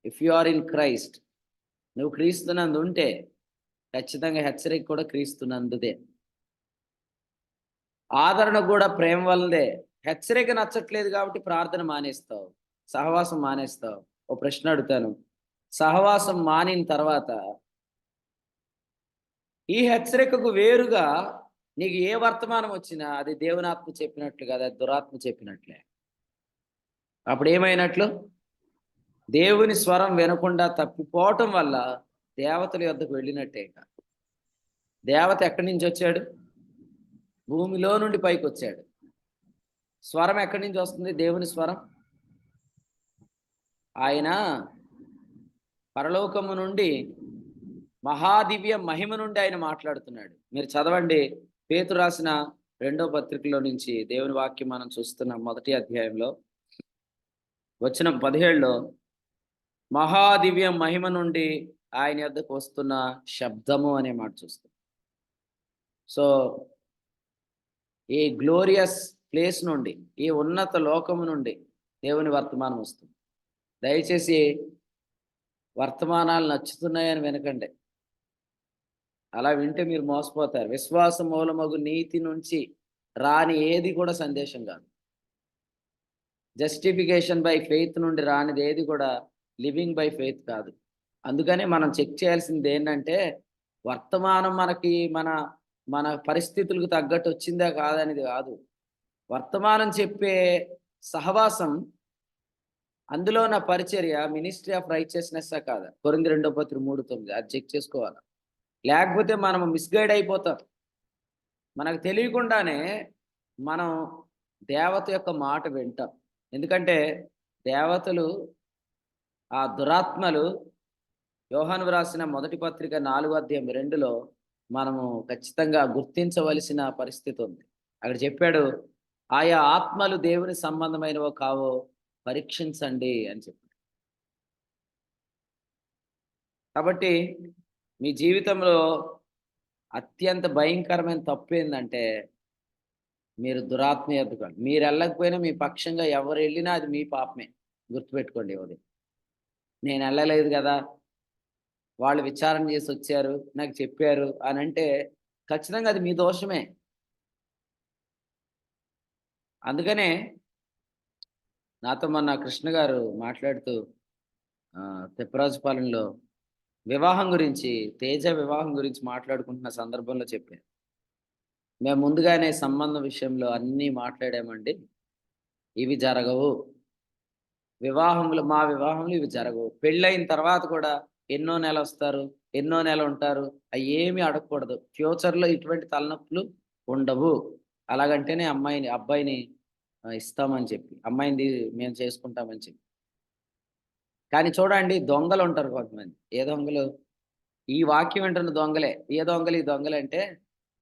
If you are in Christ, నువ్వు క్రీస్తునందు ఉంటే ఖచ్చితంగా హెచ్చరిక కూడా క్రీస్తునందుదే. ఆదరణ కూడా ప్రేమ వల్లదే. హెచ్చరిక నచ్చట్లేదు కాబట్టి ప్రార్థన మానేస్తావు, సహవాసం మానేస్తావు. ఓ ప్రశ్న అడుగుతాను, సహవాసం మానిన తర్వాత ఈ హెచ్చరికకు వేరుగా నీకు ఏ వర్తమానం వచ్చినా అది దేవుని ఆత్మ చెప్పినట్లు కదా, దురాత్మ చెప్పినట్లే. అప్పుడు ఏమైనట్లు? దేవుని స్వరం వినకుండా తప్పిపోవటం వల్ల దేవతల యొద్దకు వెళ్ళినట్టే. దేవత ఎక్కడి నుంచి వచ్చాడు? భూమిలో నుండి పైకి వచ్చాడు. స్వరం ఎక్కడి నుంచి వస్తుంది? దేవుని స్వరం. ఆయన పరలోకము నుండి మహాదివ్య మహిమ నుండి ఆయన మాట్లాడుతున్నాడు. మీరు చదవండి, పేతురు రాసిన 2వ పత్రికలో నుంచి దేవుని వాక్యం మనం చూస్తున్నాం. 1వ అధ్యాయంలో వచనం 17లో మహాదివ్య మహిమ నుండి ఆయన యొద్దకు వస్తున్న శబ్దము అనే మాట చూస్తాం. సో ఈ గ్లోరియస్ ప్లేస్ నుండి, ఈ ఉన్నత లోకము నుండి దేవుని వర్తమానం వస్తుంది. దయచేసి వర్తమానాలు నచ్చుతున్నాయని వినకండి. అలా వింటే మీరు మోసపోతారు. విశ్వాస మూలమగు నీతి నుంచి రాని ఏది కూడా సందేశం కాదు. జస్టిఫికేషన్ బై ఫెయిత్ నుండి రానిది ఏది కూడా లివింగ్ బై ఫెయిత్ కాదు. అందుకని మనం చెక్ చేయాల్సింది ఏంటంటే వర్తమానం మనకి మన పరిస్థితులకు తగ్గట్టు వచ్చిందా కాదనేది కాదు. వర్తమానం చెప్పే సహవాసం, అందులో నా పరిచర్య మినిస్ట్రీ ఆఫ్ రైచియస్నెస్ కాదా? కొరింథీ 2వ పత్రిక 3:9 అది చెక్ చేసుకోవాలి. లేకపోతే మనం మిస్గైడ్ అయిపోతాం. మనకు తెలియకుండానే మనం దేవత యొక్క మాట వింటాం. ఎందుకంటే దేవతలు, ఆ దురాత్మలు యోహాను రాసిన 1వ పత్రిక 4వ అధ్యాయం 2లో మనము ఖచ్చితంగా గుర్తించవలసిన పరిస్థితి ఉంది. అక్కడ చెప్పాడు, ఆయా ఆత్మలు దేవుని సంబంధమైనవో కావో పరీక్షించండి అని చెప్పాడు. కాబట్టి మీ జీవితంలో అత్యంత భయంకరమైన తప్పు ఏంటంటే మీరు దురాత్మ యొద్దకు మీరు వెళ్ళకపోయినా మీ పక్షంగా ఎవరు వెళ్ళినా అది మీ పాపమే. గుర్తుపెట్టుకోండి. ఎవరు నేను వెళ్ళలేదు కదా, వాళ్ళు విచారణ చేసి వచ్చారు, నాకు చెప్పారు అని అంటే ఖచ్చితంగా అది మీ దోషమే. అందుకనే నాతో మొన్న కృష్ణ గారు మాట్లాడుతూ తిప్పరాజుపాలెంలో వివాహం గురించి, తేజ వివాహం గురించి మాట్లాడుకుంటున్న సందర్భంలో చెప్పారు. మేము ముందుగానే సంబంధం విషయంలో అన్నీ మాట్లాడామండి, ఇవి జరగవు. మా వివాహంలో ఇవి జరగవు. పెళ్ళైన తర్వాత కూడా ఎన్నో నెల వస్తారు, ఎన్నో నెల ఉంటారు, అవి ఏమీ అడగకూడదు. ఫ్యూచర్లో ఇటువంటి తలనొప్పులు ఉండవు. అలాగంటేనే అబ్బాయిని ఇస్తామని చెప్పి, అమ్మాయిని మేము చేసుకుంటామని చెప్పి. కానీ చూడండి, దొంగలు ఉంటారు కొంతమంది. ఏ దొంగలు? ఈ వాక్యం వింటున్న దొంగలే. ఏ దొంగలు ఈ దొంగలు అంటే,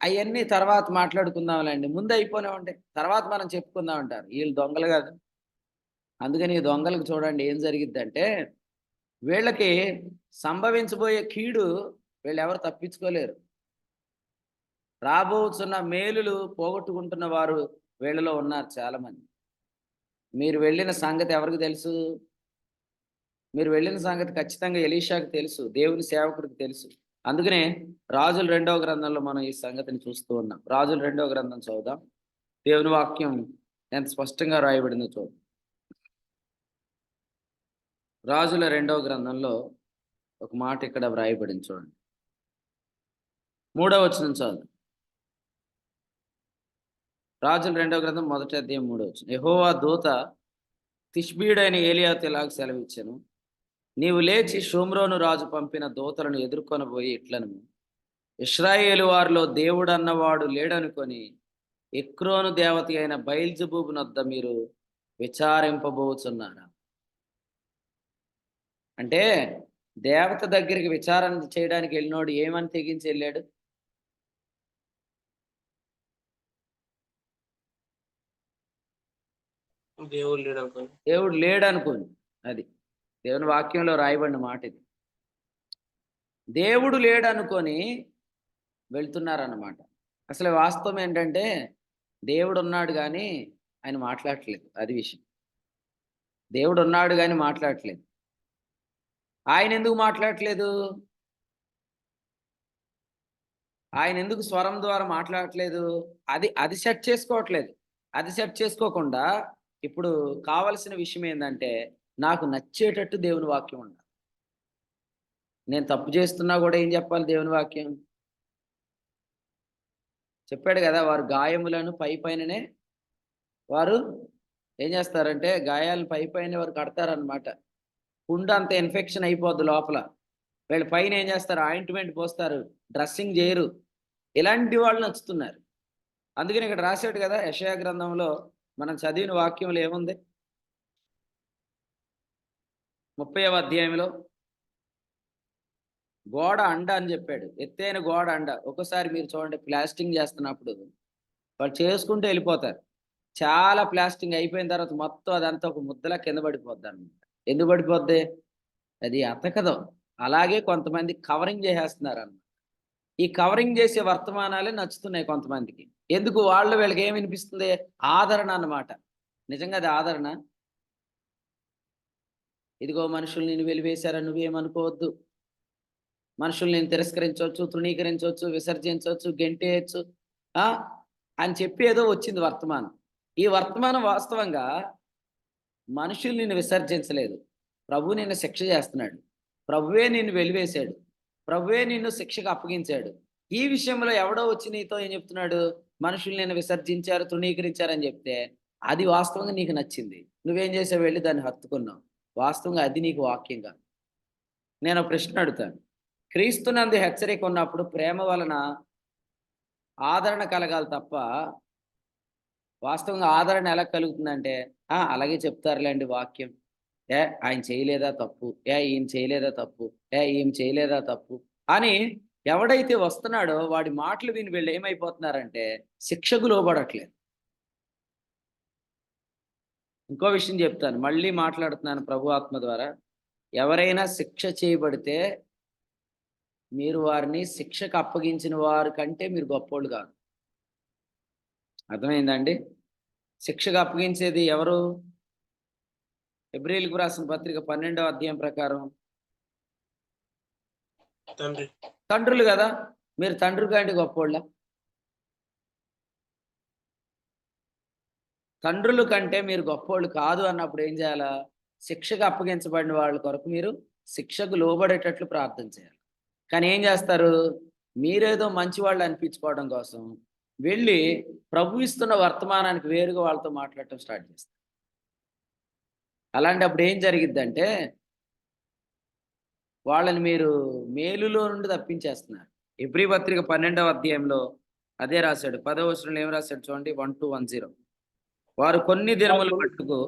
అవన్నీ తర్వాత మాట్లాడుకుందాంలేండి, ముందు అయిపోయినామంటే తర్వాత మనం చెప్పుకుందాం అంటారు. వీళ్ళు దొంగలు కాదు. అందుకని ఈ దొంగలకు చూడండి ఏం జరిగిద్దంటే, వీళ్ళకి సంభవించబోయే కీడు వీళ్ళు ఎవరు తప్పించుకోలేరు. రాబోతున్న మేలులు పోగొట్టుకుంటున్న వారు వీళ్ళలో ఉన్నారు చాలా మంది. మీరు వెళ్ళిన సంగతి ఎవరికి తెలుసు? మీరు వెళ్ళిన సంగతి ఖచ్చితంగా ఎలీషాకు తెలుసు, దేవుని సేవకుడికి తెలుసు. అందుకనే రాజుల 2వ గ్రంథంలో మనం ఈ సంగతిని చూస్తూ ఉన్నాం. రాజుల 2వ గ్రంథం చదువుదాం. దేవుని వాక్యం ఎంత స్పష్టంగా రాయబడిందో చూద్దాం. రాజుల 2వ గ్రంథంలో ఒక మాట ఇక్కడ వ్రాయబడింది చూడండి. 3వ వచనం చదువు. రాజుల 2వ గ్రంథం 1వ అధ్యాయం 3వ వచనం. యెహోవా దూత తిష్బీయుడైన ఏలీయాతో ఇలాగ సెలవిచ్చెను, నీవు లేచి షోమ్రోను రాజు పంపిన దూతలను ఎదుర్కొనబోయి ఇట్లను, ఇశ్రాయేలు వారిలో దేవుడు అన్నవాడు లేడనుకొని ఎక్రోను దేవత అయిన బయల్జెబూబు నొద్ద మీరు విచారింపబోచున్నారా? అంటే దేవత దగ్గరికి విచారణ చేయడానికి వెళ్ళినోడు ఏమని తెగించి వెళ్ళాడు? దేవుడు లేడు అనుకోని. దేవుడు లేడు అనుకోని. అది దేవుని వాక్యంలో రాయబడిన మాట ఇది. దేవుడు లేడు అనుకొని వెళ్తున్నారన్నమాట. అసలు వాస్తవం ఏంటంటే, దేవుడు ఉన్నాడు కానీ ఆయన మాట్లాడట్లేదు. అది విషయం. దేవుడు ఉన్నాడు కానీ మాట్లాడట్లేదు. ఆయన ఎందుకు మాట్లాడట్లేదు? ఆయన ఎందుకు స్వరం ద్వారా మాట్లాడట్లేదు? అది సెట్ చేసుకోవట్లేదు. అది సెట్ చేసుకోకుండా ఇప్పుడు కావలసిన విషయం ఏంటంటే, నాకు నచ్చేటట్టు దేవుని వాక్యం ఉండాలి. నేను తప్పు చేస్తున్నా కూడా ఏం చెప్పాలి దేవుని వాక్యం? చెప్పాడు కదా, వారు గాయములను పైనే వారు ఏం చేస్తారంటే, గాయాలను పైనే వారు కడతారనమాట. పుండు అంత ఇన్ఫెక్షన్ అయిపోద్ది లోపల. వీళ్ళ పైన ఏం చేస్తారు? ఆయింట్మెంట్ పోస్తారు, డ్రెస్సింగ్ చేయరు. ఇలాంటి వాళ్ళు నచ్చుతున్నారు. అందుకని ఇక్కడ రాశాడు కదా, యెషయా గ్రంథంలో మనం చదివిన వాక్యంలో ఏముంది? 30వ అధ్యాయంలో గోడ అండ అని చెప్పాడు. ఎత్తైన గోడ అండ. ఒక్కోసారి మీరు చూడండి, ప్లాస్టింగ్ చేస్తున్నప్పుడు వాళ్ళు చేసుకుంటూ వెళ్ళిపోతారు. చాలా ప్లాస్టింగ్ అయిపోయిన తర్వాత మొత్తం అదంతా ఒక ముద్దలా కింద పడిపోద్ది అనమాట. ఎందుకు పడిపోద్ది? అది అతకదు. అలాగే కొంతమంది కవరింగ్ చేసేస్తున్నారు అన్నమాట. ఈ కవరింగ్ చేసే వర్తమానాలే నచ్చుతున్నాయి కొంతమందికి. ఎందుకు? వీళ్ళకి ఏమి వినిపిస్తుంది? ఆదరణ అన్నమాట. నిజంగా అది ఆదరణ? ఇదిగో మనుషులు నేను వెలివేశారని నువ్వేమనుకోవద్దు. మనుషులు నేను తిరస్కరించవచ్చు, తృణీకరించవచ్చు, విసర్జించవచ్చు, గెంటేయచ్చు అని చెప్పి ఏదో వచ్చింది వర్తమానం. ఈ వర్తమానం వాస్తవంగా మనుషులు నిన్ను విసర్జించలేదు, ప్రభువు నిన్ను శిక్ష చేస్తున్నాడు, ప్రభువే నిన్ను వెలివేశాడు, ప్రభువే నిన్ను శిక్షకు అప్పగించాడు. ఈ విషయంలో ఎవడో వచ్చి నీతో ఏం చెప్తున్నాడు? మనుషులు నిన్ను విసర్జించారు, తృణీకరించారని చెప్తే అది వాస్తవంగా నీకు నచ్చింది. నువ్వేం చేసావు? వెళ్ళి దాన్ని హత్తుకున్నావు. వాస్తవంగా అది నీకు వాక్యం కాదు. నేను ప్రశ్న అడుగుతాను. క్రీస్తునందు హెచ్చరిక ఉన్నప్పుడు ప్రేమ వలన ఆదరణ కలగాలి తప్ప, వాస్తవంగా ఆదరణ ఎలా కలుగుతుందంటే, అలాగే చెప్తారులేండి వాక్యం, ఆయన చేయలేదా తప్పు, ఈయన చేయలేదా తప్పు, ఈయన చేయలేదా తప్పు అని ఎవడైతే వస్తున్నాడో వాడి మాటలు విని వీళ్ళు ఏమైపోతున్నారంటే శిక్షకు లోబడట్లేదు. ఇంకో విషయం చెప్తాను, మళ్ళీ మాట్లాడుతున్నాను ప్రభు ఆత్మ ద్వారా. ఎవరైనా శిక్ష చేయబడితే మీరు వారిని శిక్షకు అప్పగించిన వారి కంటే మీరు గొప్పోళ్ళు కాదు. అర్థమైందండి? శిక్షకు అప్పగించేది ఎవరు? హెబ్రీయులకు రాసిన పత్రిక 12వ అధ్యాయం ప్రకారం తండ్రి. తండ్రులు కదా. మీరు తండ్రి కంటే గొప్పోళ్ళ? తండ్రుల కంటే మీరు గొప్పోళ్ళు కాదు అన్నప్పుడు ఏం చేయాలా? శిక్షకు అప్పగించబడిన వాళ్ళ కొరకు మీరు శిక్షకు లోబడేటట్లు ప్రార్థన చేయాలి. కానీ ఏం చేస్తారు? మీరేదో మంచివాళ్ళు అనిపించుకోవడం కోసం వెళ్ళి ప్రభు ఇస్తున్న వర్తమానానికి వేరుగా వాళ్ళతో మాట్లాడటం స్టార్ట్ చేస్తారు. అలాంటప్పుడు ఏం జరిగిద్దంటే వాళ్ళని మీరు మేలులో నుండి తప్పించేస్తున్నారు. హెబ్రీ పత్రిక 12వ అధ్యాయంలో అదే రాశాడు. 10వ వచనంలో ఏం రాశాడు చూడండి, 1-10. వారు కొన్ని దినముల మట్టుకు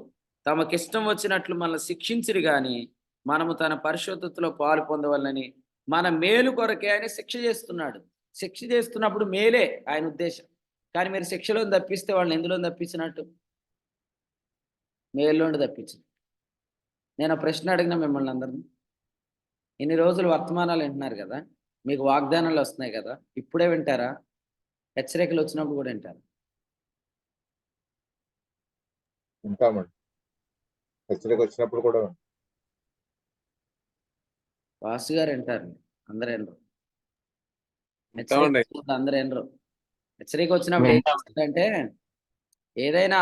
తమకిష్టం వచ్చినట్లు మనల్ని శిక్షించిరు గాని మనము తన పరిశుద్ధతలో పాలు పొందవలనని మన మేలు కొరకే ఆయన శిక్ష చేస్తున్నాడు. శిక్ష చేస్తున్నప్పుడు మేలే ఆయన ఉద్దేశం. కానీ మీరు శిక్షలో తప్పిస్తే వాళ్ళని ఎందులో తప్పించినట్టు? మేలులోండి తప్పించినట్టు. నేను ప్రశ్న అడిగిన మిమ్మల్ని అందరినీ, ఇన్ని రోజులు వర్తమానాలు వింటున్నారు కదా, మీకు వాగ్దానాలు వస్తున్నాయి కదా, ఇప్పుడే వింటారా? హెచ్చరికలు వచ్చినప్పుడు కూడా వింటారా? ఉంటామండి. హెచ్చరిక వచ్చినప్పుడు కూడా వాసు గారు వింటారు, అందరు వినరు. ఉంటామండి. హెచ్చరిక అందరు వినరు. హెచ్చరిక వచ్చినప్పుడు ఏం చేస్తారంటే ఏదైనా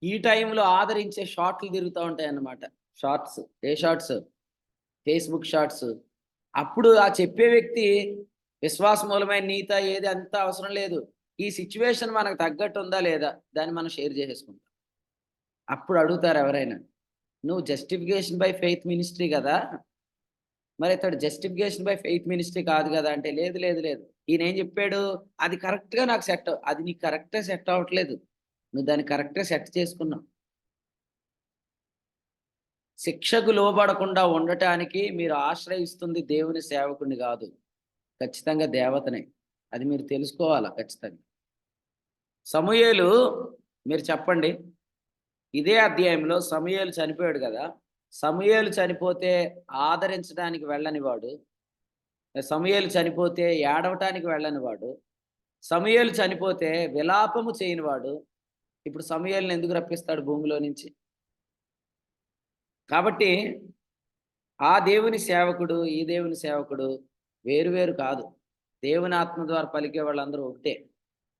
ఈ టైంలో ఆదరించే షార్ట్లు తిరుగుతూ ఉంటాయి అన్నమాట. షార్ట్స్. ఏ షార్ట్స్? Facebook shorts. అప్పుడు ఆ చెప్పే వ్యక్తి విశ్వాసమూలమైన నీత ఏది అంత అవసరం లేదు. ఈ సిచ్యువేషన్ మనకు తగ్గట్టు ఉందా లేదా దాన్ని మనం షేర్ చేసేసుకుంటాం. అప్పుడు అడుగుతారు ఎవరైనా, నువ్వు జస్టిఫికేషన్ బై ఫెయిత్ మినిస్ట్రీ కదా, మరి ఇతడు జస్టిఫికేషన్ బై ఫెయిత్ మినిస్ట్రీ కాదు కదా అంటే, లేదు లేదు లేదు, ఈయన ఏం చెప్పాడు అది కరెక్ట్గా నాకు సెట్, అది నీకు కరెక్ట్గా సెట్ అవ్వట్లేదు, నువ్వు దాన్ని కరెక్ట్గా సెట్ చేసుకున్నావు. శిక్షకు లోబడకుండా ఉండటానికి మీరు ఆశ్రయిస్తుంది దేవుని సేవకుని కాదు, ఖచ్చితంగా దేవతనే. అది మీరు తెలుసుకోవాలా ఖచ్చితంగా. సమూయేలు, మీరు చెప్పండి, ఇదే అధ్యాయంలో సమూయేలు చనిపోయాడు కదా, సమూయేలు చనిపోతే ఆదరించడానికి వెళ్ళని వాడు, సమూయేలు చనిపోతే ఏడవటానికి వెళ్ళని వాడు, సమూయేలు చనిపోతే విలాపము చేయని వాడు ఇప్పుడు సమూయేలుని ఎందుకు రప్పిస్తాడు భూమిలో నుంచి? కాబట్టి ఆ దేవుని సేవకుడు ఈ దేవుని సేవకుడు వేరు కాదు. దేవుని ఆత్మ ద్వారా పలికే వాళ్ళందరూ ఒకటే.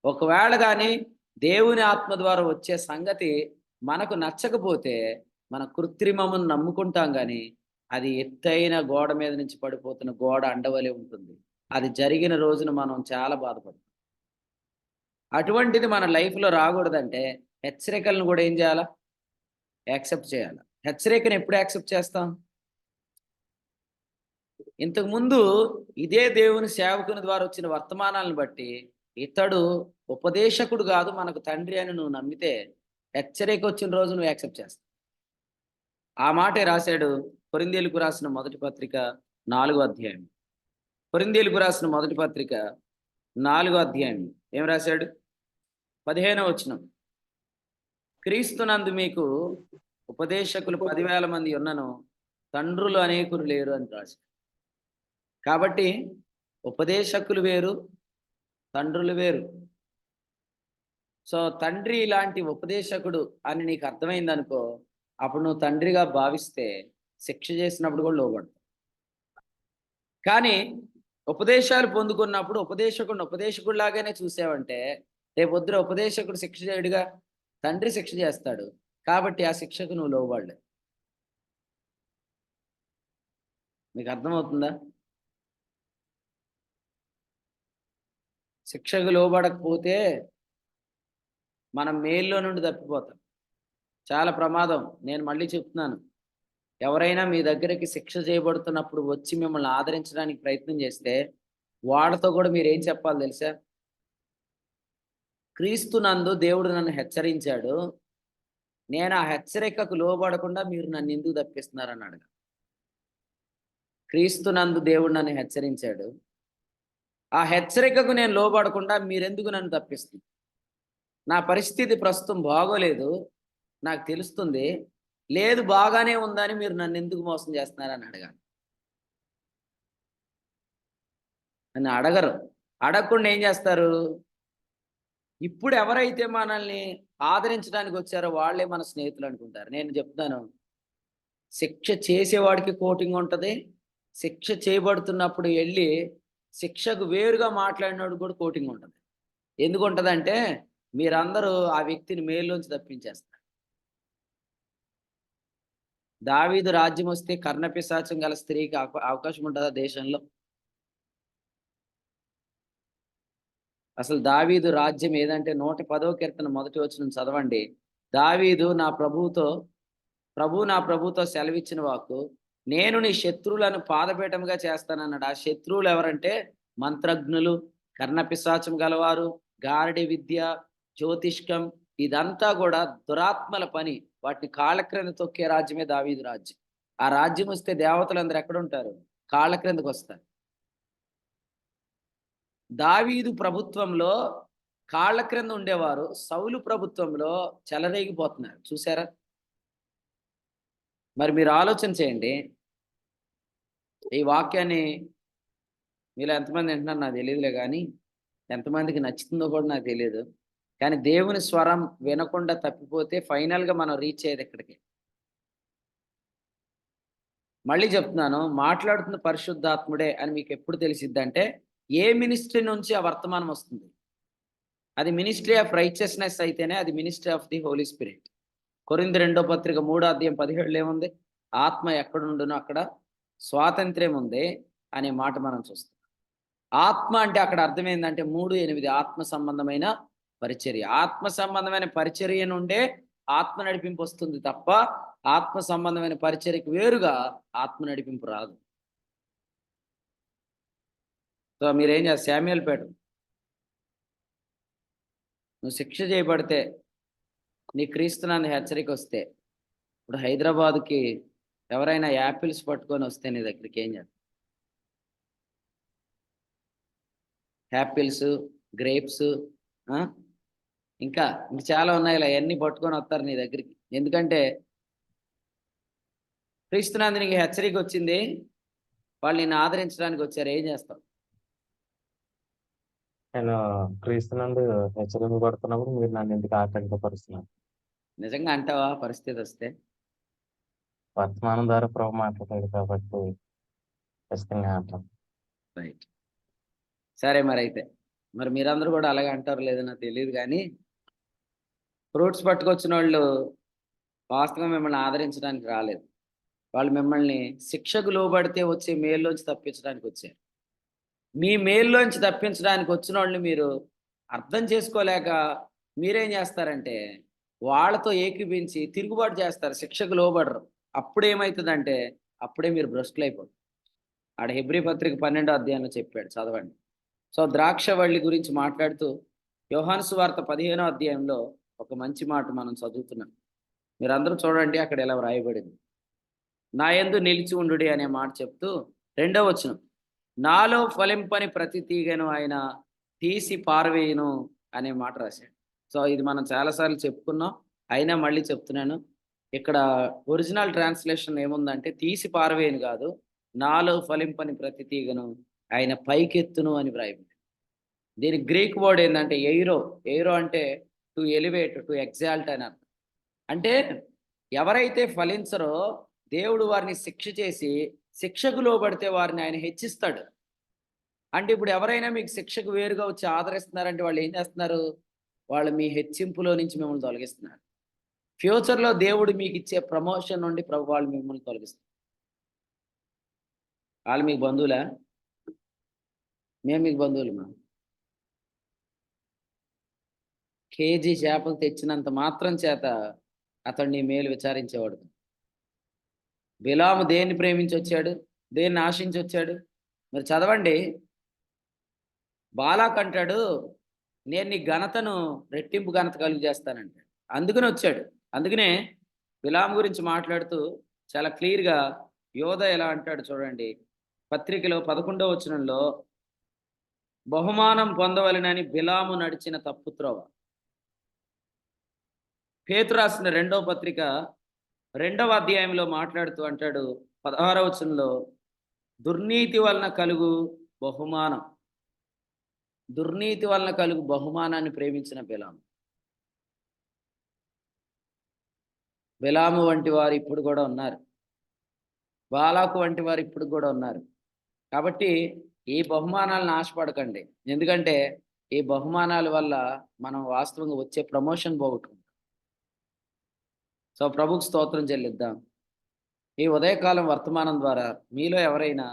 ఒకవేళ కానీ దేవుని ఆత్మ ద్వారా వచ్చే సంగతి మనకు నచ్చకపోతే మన కృత్రిమమును నమ్ముకుంటాం, కానీ అది ఎత్తైన గోడ మీద నుంచి పడిపోతున్న గోడ అండవలే ఉంటుంది. అది జరిగిన రోజున మనం చాలా బాధపడతాం. అటువంటిది మన లైఫ్లో రాకూడదంటే హెచ్చరికలను కూడా ఏం చేయాలా? యాక్సెప్ట్ చేయాలి. హెచ్చరికను ఎప్పుడు యాక్సెప్ట్ చేస్తాం? ఇంతకుముందు ఇదే దేవుని సేవకుని ద్వారా వచ్చిన వర్తమానాలను బట్టి ఇతడు ఉపదేశకుడు కాదు మనకు తండ్రి అని నువ్వు నమ్మితే హెచ్చరిక వచ్చిన రోజు నువ్వు యాక్సెప్ట్ చేస్తావు. ఆ మాటే రాశాడు కొరింథీయులకు రాసిన మొదటి పత్రిక 4వ అధ్యాయం. కొరింథీయులకు రాసిన మొదటి పత్రిక 4వ అధ్యాయం ఏం రాశాడు? 15వ వచనం, క్రీస్తునందు మీకు ఉపదేశకులు 10,000 మంది ఉన్నను తండ్రులు అనేకులు లేరు అని రాశాడు. కాబట్టి ఉపదేశకులు వేరు, తండ్రులు వేరు. సో తండ్రి ఇలాంటి ఉపదేశకుడు అని నీకు అర్థమైంది అనుకో, అప్పుడు నువ్వు తండ్రిగా భావిస్తే శిక్ష చేసినప్పుడు కూడా లోబడతావు. కానీ ఉపదేశాలు పొందుకున్నప్పుడు ఉపదేశకుడు లాగానే చూసావంటే రేపొద్దున ఉపదేశకుడు శిక్ష చేయడుగా, తండ్రి శిక్ష చేస్తాడు. కాబట్టి ఆ శిక్షకు నువ్వు లోబడలేవు. మీకు అర్థమవుతుందా? శిక్షకు లోబడకపోతే మనం మేల్లో నుండి తప్పిపోతాం. చాలా ప్రమాదం. నేను మళ్ళీ చెప్తున్నాను, ఎవరైనా మీ దగ్గరికి శిక్ష చేయబడుతున్నప్పుడు వచ్చి మిమ్మల్ని ఆదరించడానికి ప్రయత్నం చేస్తే వాళ్ళతో కూడా మీరు ఏం చెప్పాలి తెలుసా? క్రీస్తునందు దేవుడు నన్ను హెచ్చరించాడు, నేను ఆ హెచ్చరికకు లోబడకుండా మీరు నన్ను ఎందుకు తప్పిస్తున్నారని అడగ. క్రీస్తునందు దేవుడు నన్ను హెచ్చరించాడు, ఆ హెచ్చరికకు నేను లోబడకుండా మీరెందుకు నన్ను తప్పిస్తుంది? నా పరిస్థితి ప్రస్తుతం బాగోలేదు, నాకు తెలుస్తుంది, లేదు బాగానే ఉందని మీరు నన్ను ఎందుకు మోసం చేస్తున్నారని అడగాలి. నన్ను అడగరు. అడగకుండా ఏం చేస్తారు? ఇప్పుడు ఎవరైతే మనల్ని ఆదరించడానికి వచ్చారో వాళ్ళే మన స్నేహితులు అనుకుంటారు. నేను చెప్తాను, శిక్ష చేసేవాడికి కోటింగ్ ఉంటుంది, శిక్ష చేయబడుతున్నప్పుడు వెళ్ళి శిక్షకు వేరుగా మాట్లాడినోడు కూడా కోటింగ్ ఉంటుంది. ఎందుకు ఉంటుందంటే మీరందరూ ఆ వ్యక్తిని మేల్లోంచి తప్పించేస్తారు. దావీదు రాజ్యం వస్తే కర్ణపిశాచం గల స్త్రీకి అవకాశం ఉంటుందా దేశంలో? అసలు దావీదు రాజ్యం ఏదంటే 110వ కీర్తన మొదటి వచనం చదవండి. దావీదు నా ప్రభుతో సెలవిచ్చిన వాక్కు, నేను నీ శత్రువులను పాదపీఠముగా చేస్తానన్నాడు. ఆ శత్రువులు ఎవరంటే మంత్రజ్ఞులు, కర్ణపిశాచం గలవారు, గారడి విద్య, జ్యోతిష్కం, ఇదంతా కూడా దురాత్మల పని. వాటిని కాళ్ళ క్రింద తొక్కే రాజ్యమే దావీదు రాజ్యం. ఆ రాజ్యం వస్తే దేవతలందరూ ఎక్కడుంటారు? కాళ్ళ క్రిందకు వస్తారు. దావీదు ప్రభుత్వంలో కాళ్ళ క్రింద ఉండేవారు సౌలు ప్రభుత్వంలో చెలరేగిపోతున్నారు. చూసారా? మరి మీరు ఆలోచన చేయండి. ఈ వాక్యాన్ని మీలో ఎంతమంది వింటున్నారు నాకు తెలియదులే, కానీ ఎంతమందికి నచ్చుతుందో కూడా నాకు తెలియదు. కానీ దేవుని స్వరం వినకుండా తప్పిపోతే ఫైనల్గా మనం రీచ్ అయ్యేది ఎక్కడికి? మళ్ళీ చెప్తున్నాను, మాట్లాడుతున్న పరిశుద్ధాత్ముడే అని మీకు ఎప్పుడు తెలిసిద్దంటే ఏ మినిస్ట్రీ నుంచి ఆ వర్తమానం వస్తుంది. అది మినిస్ట్రీ ఆఫ్ రైచియస్నెస్ అయితేనే అది ministry of the Holy Spirit. కొరింథీ 2వ పత్రిక 3:17 ఏముంది? ఆత్మ ఎక్కడుండునో అక్కడ స్వాతంత్ర్యం ఉంది అనే మాట మనం చూస్తాం. ఆత్మ అంటే అక్కడ అర్థం ఏంటంటే 3:8 ఆత్మ సంబంధమైన పరిచర్య. ఆత్మ సంబంధమైన పరిచర్య నుండే ఆత్మ నడిపింపు వస్తుంది తప్ప ఆత్మ సంబంధమైన పరిచర్యకు వేరుగా ఆత్మ నడిపింపు రాదు. సో మీరేం చేస్తారు? శామ్యూయల్ పేట నువ్వు శిక్ష చేయబడితే నీ క్రీస్తునాన్ని హెచ్చరిక వస్తే, ఇప్పుడు హైదరాబాద్కి ఎవరైనా యాపిల్స్ పట్టుకొని వస్తే నీ దగ్గరికి ఏం చేస్తారు? యాపిల్స్, గ్రేప్స్, ఇంకా చాలా ఉన్నాయి. ఇలా అన్నీ పట్టుకొని వస్తారు నీ దగ్గరికి. ఎందుకంటే క్రీస్తునాంది నీకు హెచ్చరిక వచ్చింది, వాళ్ళు నిన్ను ఆదరించడానికి వచ్చారు. ఏం చేస్తావు? నేను క్రీస్తునందు హెచ్చరింపబడుతున్నప్పుడు మీరు నన్ను ఎందుకు ఆటంకపరుస్తున్నారు? నిజంగా అంటావా పరిస్థితి వస్తే? వర్తమానం ద్వారా ప్రభు మాట్లాడాడు కాబట్టి ఖచ్చితంగా అంటాం. రైట్, సరే. మరి అయితే మరి మీరందరూ కూడా అలాగే అంటారు లేదో నాకు తెలియదు, కానీ ఫ్రూట్స్ పట్టుకొచ్చిన వాళ్ళు వాస్తవంగా మిమ్మల్ని ఆదరించడానికి రాలేదు. వాళ్ళు మిమ్మల్ని శిక్షకు లోబడితే వచ్చే మేల్లోంచి తప్పించడానికి వచ్చారు. మీ మేల్లోంచి తప్పించడానికి వచ్చిన వాళ్ళని మీరు అర్థం చేసుకోలేక మీరేం చేస్తారంటే వాళ్ళతో ఏకీపించి తిరుగుబాటు చేస్తారు, శిక్షకు లోబడరు. అప్పుడేమవుతుందంటే అప్పుడే మీరు భ్రష్టులు అయిపోతారు. ఆడ హెబ్రీ పత్రిక 12వ అధ్యాయంలో చెప్పాడు, చదవండి. సో ద్రాక్షవల్లి గురించి మాట్లాడుతూ యోహాను సువార్త 15వ అధ్యాయంలో ఒక మంచి మాట మనం చదువుతున్నాం. మీరందరూ చూడండి, అక్కడ ఎలా వ్రాయబడింది. నా యందు నిలిచి ఉండుడి అనే మాట చెప్తూ 2వ వచనం, నాలో ఫలింపని ప్రతి తీగను ఆయన తీసి పారవేయును అనే మాట రాశాడు. సో ఇది మనం చాలాసార్లు చెప్పుకున్నాం, అయినా మళ్ళీ చెప్తున్నాను. ఇక్కడ ఒరిజినల్ ట్రాన్స్లేషన్ ఏముందంటే తీసి పారవేయను కాదు, నాలో ఫలింపని ప్రతి తీగను ఆయన పైకెత్తును అని వ్రాయబడింది. దీని గ్రీక్ వర్డ్ ఏంటంటే ఎయిరో అంటే టు ఎలివేట్, టు ఎగ్జాల్ట్ అని అర్థం. అంటే ఎవరైతే ఫలించరో దేవుడు వారిని శిక్ష చేసి శిక్షకు లోబడితే వారిని ఆయన హెచ్చిస్తాడు. అంటే ఇప్పుడు ఎవరైనా మీకు శిక్షకు వేరుగా వచ్చి ఆదరిస్తున్నారంటే వాళ్ళు ఏం చేస్తున్నారు? వాళ్ళు మీ హెచ్చింపులో నుంచి మిమ్మల్ని తొలగిస్తున్నారు. ఫ్యూచర్లో దేవుడు మీకు ఇచ్చే ప్రమోషన్ నుండి వాళ్ళు మిమ్మల్ని తొలగిస్తారు. వాళ్ళు మీకు బంధువులా? మేము మీకు బంధువులు. కేజీ చేపలు తెచ్చినంత మాత్రం చేత అతడు నీ మేలు విచారించేవాడు. బిలాము దేన్ని ప్రేమించి వచ్చాడు? దేన్ని ఆశించి వచ్చాడు? మరి చదవండి. బాలాక్ అంటాడు, నేను నీ ఘనతను రెట్టింపు ఘనత కలుగు చేస్తానంటాడు. అందుకని వచ్చాడు. అందుకనే బిలాము గురించి మాట్లాడుతూ చాలా క్లియర్గా యోధ ఎలా అంటాడు చూడండి. పత్రికలో 11వ వచనంలో బహుమానం పొందవలెనని బిలాము నడిచిన తప్పు త్రోవ. పేతురు రాసిన 2వ పత్రిక 2వ అధ్యాయంలో మాట్లాడుతూ అంటాడు 16వ వచనంలో దుర్నీతి వలన కలుగు బహుమానం. దుర్నీతి వలన కలుగు బహుమానాన్ని ప్రేమించిన బిలాము. బిలాము వంటి వారు ఇప్పుడు కూడా ఉన్నారు. బాలాకు వంటి వారు ఇప్పుడు కూడా ఉన్నారు. కాబట్టి ఈ బహుమానాలను ఆశపడకండి. ఎందుకంటే ఈ బహుమానాల వల్ల మనం వాస్తవంగా వచ్చే ప్రమోషన్ పోగొట్టుకుంటాం. సో ప్రభుకు స్తోత్రం చెల్లిద్దాం. ఈ ఉదయకాలం వర్తమానం ద్వారా మీలో ఎవరైనా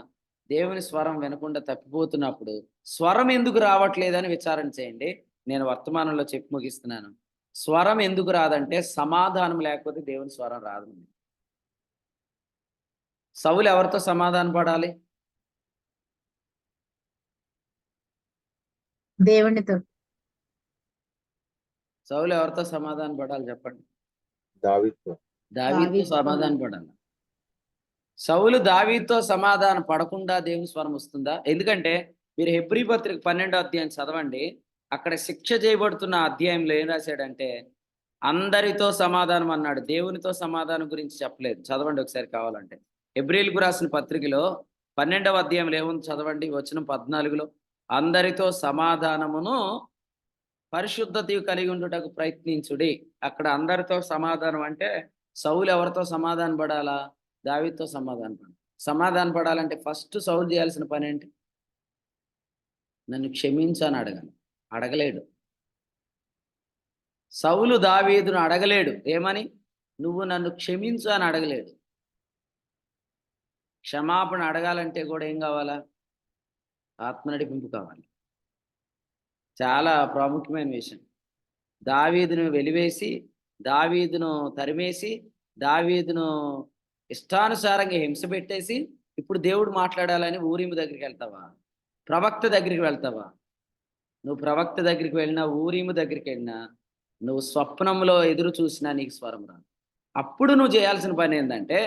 దేవుని స్వరం వినకుండా తప్పిపోతున్నప్పుడు స్వరం ఎందుకు రావట్లేదని విచారణ చేయండి. నేను వర్తమానంలో చెప్పి ముగిస్తున్నాను. స్వరం ఎందుకు రాదంటే సమాధానం లేకపోతే దేవుని స్వరం రాదు. సౌలు ఎవరితో సమాధాన పడాలి? దేవునితో. సౌలు ఎవరితో సమాధాన పడాలి చెప్పండి? దావీదుతో. దావీదుతో సమాధాన పడాలి. సౌలు దావీదుతో సమాధాన పడకుండా దేవుని స్వరం వస్తుందా? ఎందుకంటే మీరు హెబ్రీ పత్రిక 12వ అధ్యాయం చదవండి. అక్కడ శిక్ష చేయబడుతున్న అధ్యాయంలో ఏం రాశాడంటే అందరితో సమాధానం అన్నాడు. దేవునితో సమాధానం గురించి చెప్పలేదు. చదవండి ఒకసారి కావాలంటే. హెబ్రీలకు రాసిన పత్రికలో 12వ అధ్యాయంలో ఏముంది చదవండి. వచనం 14లో అందరితో సమాధానమును పరిశుద్ధత కలిగి ఉండుటకు ప్రయత్నించుడి. అక్కడ అందరితో సమాధానం అంటే సౌలు ఎవరితో సమాధాన పడాలా? దావీదుతో సమాధాన పడాలి. సమాధాన పడాలంటే ఫస్ట్ సౌలు చేయాల్సిన పని ఏంటి? నన్ను క్షమించు అని అడగాలి. అడగలేడు. సౌలు దావీదును అడగలేడు. ఏమని? నువ్వు నన్ను క్షమించు అని అడగలేడు. క్షమాపణ అడగాలంటే కూడా ఏం కావాలా? ఆత్మ నడిపింపు కావాలి. చాలా ప్రాముఖ్యమైన విషయం. దావీదును వెలివేసి, దావీదును తరిమేసి, దావీదును ఇష్టానుసారంగా హింస పెట్టేసి ఇప్పుడు దేవుడు మాట్లాడాలని ఊరిము దగ్గరికి వెళ్తావా? ప్రవక్త దగ్గరికి వెళ్తావా? నువ్వు ప్రవక్త దగ్గరికి వెళ్ళినా, ఊరిము దగ్గరికి వెళ్ళినా, నువ్వు స్వప్నంలో ఎదురు చూసినా నీకు స్వరం రాదు. అప్పుడు నువ్వు చేయాల్సిన పని ఏంటంటే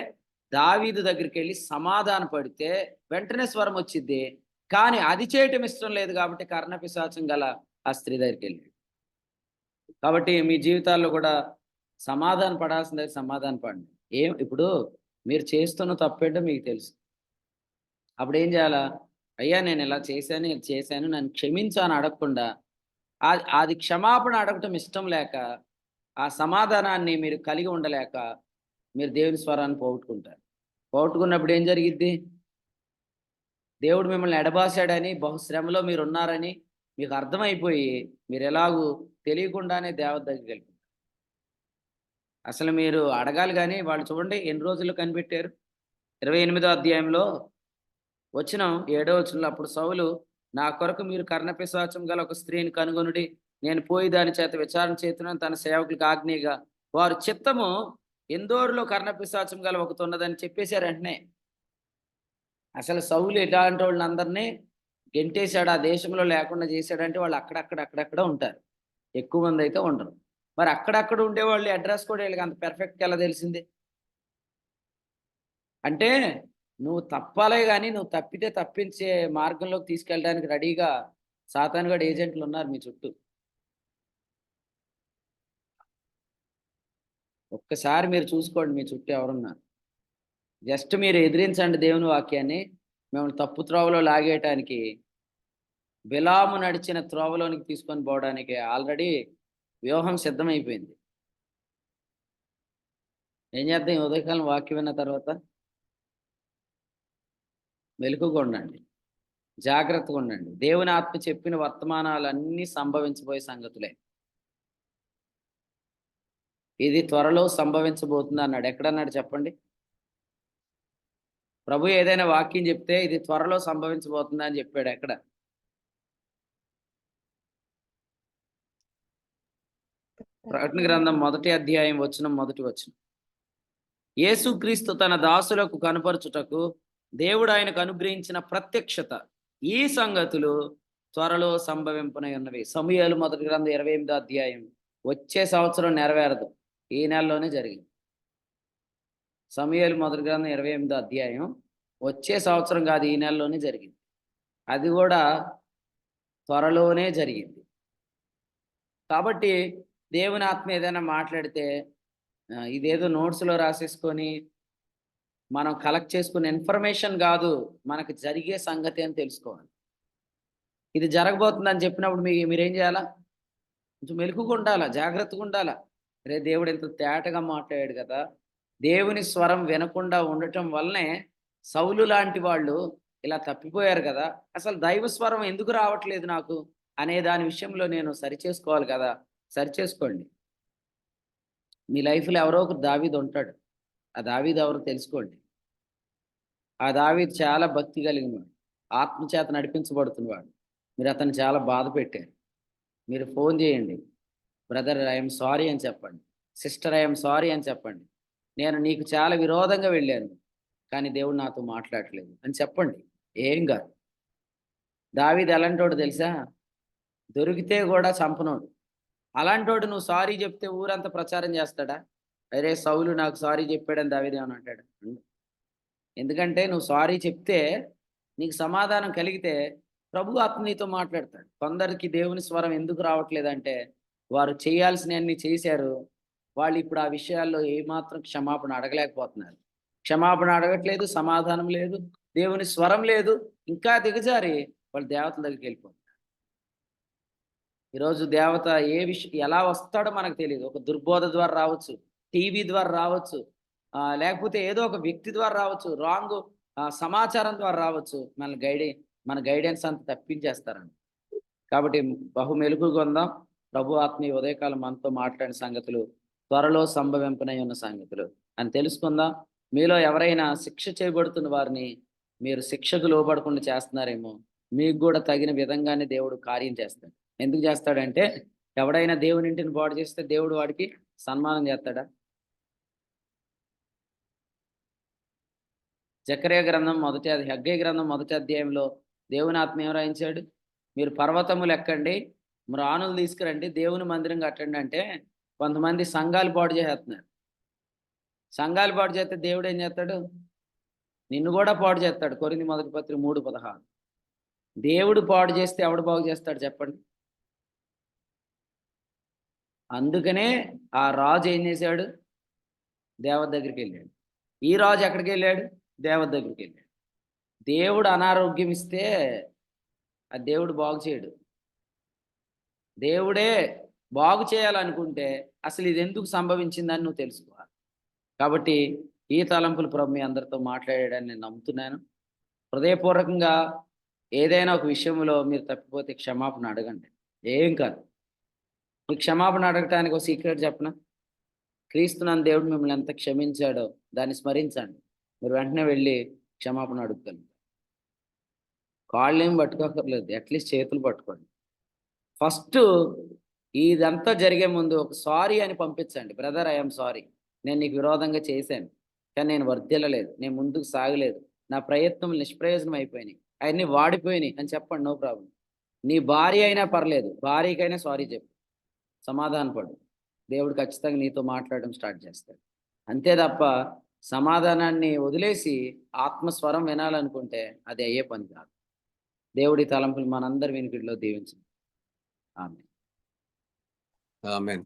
దావీదు దగ్గరికి వెళ్ళి సమాధాన పడితే వెంటనే స్వరం వచ్చిద్ది. కానీ అది చేయటం ఇష్టం లేదు కాబట్టి కర్ణపిశాచం గల ఆ స్త్రీ దగ్గరికి వెళ్ళి. కాబట్టి మీ జీవితాల్లో కూడా సమాధాన పడాల్సిందే. సమాధాన పడండి. ఇప్పుడు మీరు చేస్తున్న తప్పేంటో మీకు తెలుసు. అప్పుడు ఏం చేయాలా? అయ్యా నేను ఇలా చేశాను, ఇది చేశాను, నన్ను క్షమించు అని అడగకుండా అది క్షమాపణ అడగటం ఇష్టం లేక ఆ సమాధానాన్ని మీరు కలిగి ఉండలేక మీరు దేవుని స్వరాన్ని పోగొట్టుకుంటారు. పోగొట్టుకున్నప్పుడు ఏం జరిగిద్ది? దేవుడు మిమ్మల్ని ఎడబాసాడని, బహుశ్రమలో మీరు ఉన్నారని మీకు అర్థమైపోయి మీరు ఎలాగూ తెలియకుండానే దేవత దగ్గరికి వెళ్ళిపోతారు. అసలు మీరు అడగాలి కానీ వాళ్ళు చూడండి ఎన్ని రోజుల్లో కనిపెట్టారు. 28వ అధ్యాయంలో వచనం 7వ వచనంలో అప్పుడు సౌలు నా కొరకు మీరు కర్ణపిశాచం గల ఒక స్త్రీని కనుగొనుడి, నేను పోయి దాని చేత విచారణ చేస్తున్నాను తన సేవకులకు ఆజ్ఞగా. వారు చిత్తము ఎందోరులో కర్ణపిశాచం గల ఒకటి ఉన్నదని చెప్పేశారు వెంటనే. అసలు సౌలు ఎలాంటి వాళ్ళని అందరినీ గెంటేశాడు, ఆ దేశంలో లేకుండా చేశాడంటే వాళ్ళు అక్కడక్కడ ఉంటారు. ఎక్కువ మంది అయితే ఉండరు. మరి అక్కడక్కడ ఉండేవాళ్ళు అడ్రస్ కూడా వీళ్ళకి అంత పర్ఫెక్ట్గా ఎలా తెలిసింది? అంటే నువ్వు తప్పాలే కానీ నువ్వు తప్పితే తప్పించే మార్గంలోకి తీసుకెళ్ళడానికి రెడీగా సాతానుగాడు ఏజెంట్లు ఉన్నారు మీ చుట్టూ. ఒక్కసారి మీరు చూసుకోండి మీ చుట్టూ ఎవరున్నారు. జస్ట్ మీరు ఎదిరించండి దేవుని వాక్యాన్ని. మిమ్మల్ని తప్పు త్రోవలో లాగేయటానికి, బిలాము నడిచిన త్రోవలోనికి తీసుకొని పోవడానికి ఆల్రెడీ వ్యూహం సిద్ధమైపోయింది. ఏం చేద్దాం? ఈ ఉదయకాలం వాక్యం విన్న తర్వాత మెలకుగా ఉండండి, జాగ్రత్తగా ఉండండి. దేవుని ఆత్మ చెప్పిన వర్తమానాలన్నీ సంభవించబోయే సంగతులే. ఇది త్వరలో సంభవించబోతుంది అన్నాడు. ఎక్కడన్నాడు చెప్పండి? ప్రభు ఏదైనా వాక్యం చెప్తే ఇది త్వరలో సంభవించబోతుంది అని చెప్పాడు. ఎక్కడ? ప్రకటన గ్రంథం 1వ అధ్యాయం మొదటి వచనం. యేసుక్రీస్తు తన దాసులకు కనపరచుటకు దేవుడు ఆయనకు అనుగ్రహించిన ప్రత్యక్షత, ఈ సంగతులు త్వరలో సంభవింపనై ఉన్నవి. సమూయేలు మొదటి గ్రంథం 28వ అధ్యాయం వచ్చే సంవత్సరం నెరవేరదు, ఈ నెలలోనే జరిగింది. సమూయేలు మొదటి గ్రంథం 28వ అధ్యాయం వచ్చే సంవత్సరం కాదు, ఈ నెలలోనే జరిగింది. అది కూడా త్వరలోనే జరిగింది. కాబట్టి దేవుని ఆత్మ ఏదైనా మాట్లాడితే ఇదేదో నోట్స్లో రాసేసుకొని మనం కలెక్ట్ చేసుకునే ఇన్ఫర్మేషన్ కాదు, మనకు జరిగే సంగతి అని తెలుసుకోవాలి. ఇది జరగబోతుందని చెప్పినప్పుడు మీరేం చేయాలా? కొంచెం మెలకుగా ఉండాలా, జాగ్రత్తగా ఉండాలా. రే దేవుడు ఎంత తేటగా మాట్లాడాడు కదా! దేవుని స్వరం వినకుండా ఉండటం వల్లనే సౌలు లాంటి వాళ్ళు ఇలా తప్పిపోయారు కదా! అసలు దైవ స్వరం ఎందుకు రావట్లేదు నాకు అనే దాని విషయంలో నేను సరిచేసుకోవాలి కదా! సరిచేసుకోండి. మీ లైఫ్‌లో ఎవరో ఒకరు దావీదు ఉంటాడు. ఆ దావీదు ఎవరో తెలుసుకోండి. ఆ దావీదు చాలా భక్తి కలిగినవాడు. ఆత్మ చేత నడిపించబడుతున్నవాడు. మీరు అతన్ని చాలా బాధ పెట్టారు. మీరు ఫోన్ చేయండి. బ్రదర్ ఐఎమ్ సారీ అని చెప్పండి. సిస్టర్ ఐఎమ్ సారీ అని చెప్పండి. నేను నీకు చాలా విరోధంగా వెళ్ళాను. కానీ దేవుడు నాతో మాట్లాడట్లేదు అని చెప్పండి. ఏం కాదు. దావీదు ఎలాంటోడు తెలుసా? దొరికితే కూడా చంపనోడు. అలాంటోడు నువ్వు సారీ చెప్తే ఊరంతా ప్రచారం చేస్తాడా? అరే సౌలు నాకు సారీ చెప్పాడని దావీదు ఏమని అంటాడు? ఎందుకంటే నువ్వు సారీ చెప్తే నీకు సమాధానం కలిగితే ప్రభు ఆత్మ నీతో మాట్లాడతాడు. కొందరికి దేవుని స్వరం ఎందుకు రావట్లేదంటే వారు చేయాల్సినవన్నీ చేశారు. వాళ్ళు ఇప్పుడు ఆ విషయాల్లో ఏమాత్రం క్షమాపణ అడగలేకపోతున్నారు. క్షమాపణ అడగట్లేదు, సమాధానం లేదు, దేవుని స్వరం లేదు. ఇంకా దిగజారి వాళ్ళు దేవతల దగ్గరికి వెళ్ళిపోతారు. ఈరోజు దేవత ఎలా వస్తాడో మనకు తెలియదు. ఒక దుర్బోధ ద్వారా రావచ్చు, టీవీ ద్వారా రావచ్చు, లేకపోతే ఏదో ఒక వ్యక్తి ద్వారా రావచ్చు, రాంగ్ సమాచారం ద్వారా రావచ్చు. మన గైడెన్స్ అంతా తప్పించేస్తారండి. కాబట్టి బహు మెలుగుగా ఉందాం. ప్రభు ఆత్మ ఈ ఉదయకాలం మనతో మాట్లాడిన సంగతులు త్వరలో సంభవింపనై ఉన్న సంగతులు అని తెలుసుకుందాం. మీలో ఎవరైనా శిక్ష చేయబడుతున్న వారిని మీరు శిక్షకు లోబడకుండా చేస్తున్నారేమో, మీకు కూడా తగిన విధంగానే దేవుడు కార్యం చేస్తాడు. ఎందుకు చేస్తాడంటే ఎవడైనా దేవుని ఇంటిని పాడు చేస్తే దేవుడు వాడికి సన్మానం చేస్తాడా? జకర్యా గ్రంథం హగ్గై గ్రంథం మొదటి అధ్యాయంలో దేవుని ఆత్మ ఏం రాయించాడు? మీరు పర్వతములు ఎక్కండి, మ్రానులు తీసుకురండి, దేవుని మందిరం కట్టండి అంటే కొంతమంది సంఘాలు పాడు చేస్తున్నారు. సంఘాలు పాడు చేస్తే దేవుడు ఏం చేస్తాడు? నిన్ను కూడా పాడు చేస్తాడు. కొరింథీ మొదటి పత్రిక 3:16. దేవుడు పాడు చేస్తే ఎవడు బాగు చేస్తాడు చెప్పండి? అందుకనే ఆ రాజు ఏం చేశాడు? దేవత దగ్గరికి వెళ్ళాడు. ఈ రాజు ఎక్కడికి వెళ్ళాడు? దేవత దగ్గరికి వెళ్ళాడు. దేవుడు అనారోగ్యం ఇస్తే ఆ దేవుడు బాగు చేయడు. దేవుడే బాగు చేయాలనుకుంటే అసలు ఇది ఎందుకు సంభవించిందని నువ్వు తెలుసుకోవాలి. కాబట్టి ఈ తలంపులు ప్రభు మీ అందరితో మాట్లాడాడని నేను నమ్ముతున్నాను. హృదయపూర్వకంగా ఏదైనా ఒక విషయంలో మీరు తప్పిపోతే క్షమాపణ అడగండి. ఏం కాదు. మీ క్షమాపణ అడగటానికి ఒక సీక్రెట్ చెప్పనా? క్రీస్తునందు దేవుడు మిమ్మల్ని ఎంత క్షమించాడో దాన్ని స్మరించండి. మీరు వెంటనే వెళ్ళి క్షమాపణ అడుగుతాను. కాళ్ళు ఏం పట్టుకోకర్లేదు, అట్లీస్ట్ చేతులు పట్టుకోండి. ఫస్ట్ ఇదంతా జరిగే ముందు ఒక సారీ అని పంపించండి. బ్రదర్ ఐఎమ్ సారీ, నేను నీకు విరోధంగా చేశాను, కానీ నేను వర్ధిల్లలేదు, నేను ముందుకు సాగలేదు, నా ప్రయత్నం నిష్ప్రయోజనం అయిపోయినాయి, అవన్నీ వాడిపోయినాయి అని చెప్పండి. No problem. నీ భార్య అయినా పర్లేదు, భార్యకైనా సారీ చెప్పు, సమాధానపడు. దేవుడు ఖచ్చితంగా నీతో మాట్లాడడం స్టార్ట్ చేస్తాడు. అంతే తప్ప సమాధానాన్ని వదిలేసి ఆత్మస్వరం వినాలనుకుంటే అది అయ్యే పని కాదు. దేవుడి తలంపులు మనందరి వినికిడిలో దీవించండి. ఆమేన్. ఆమేన్.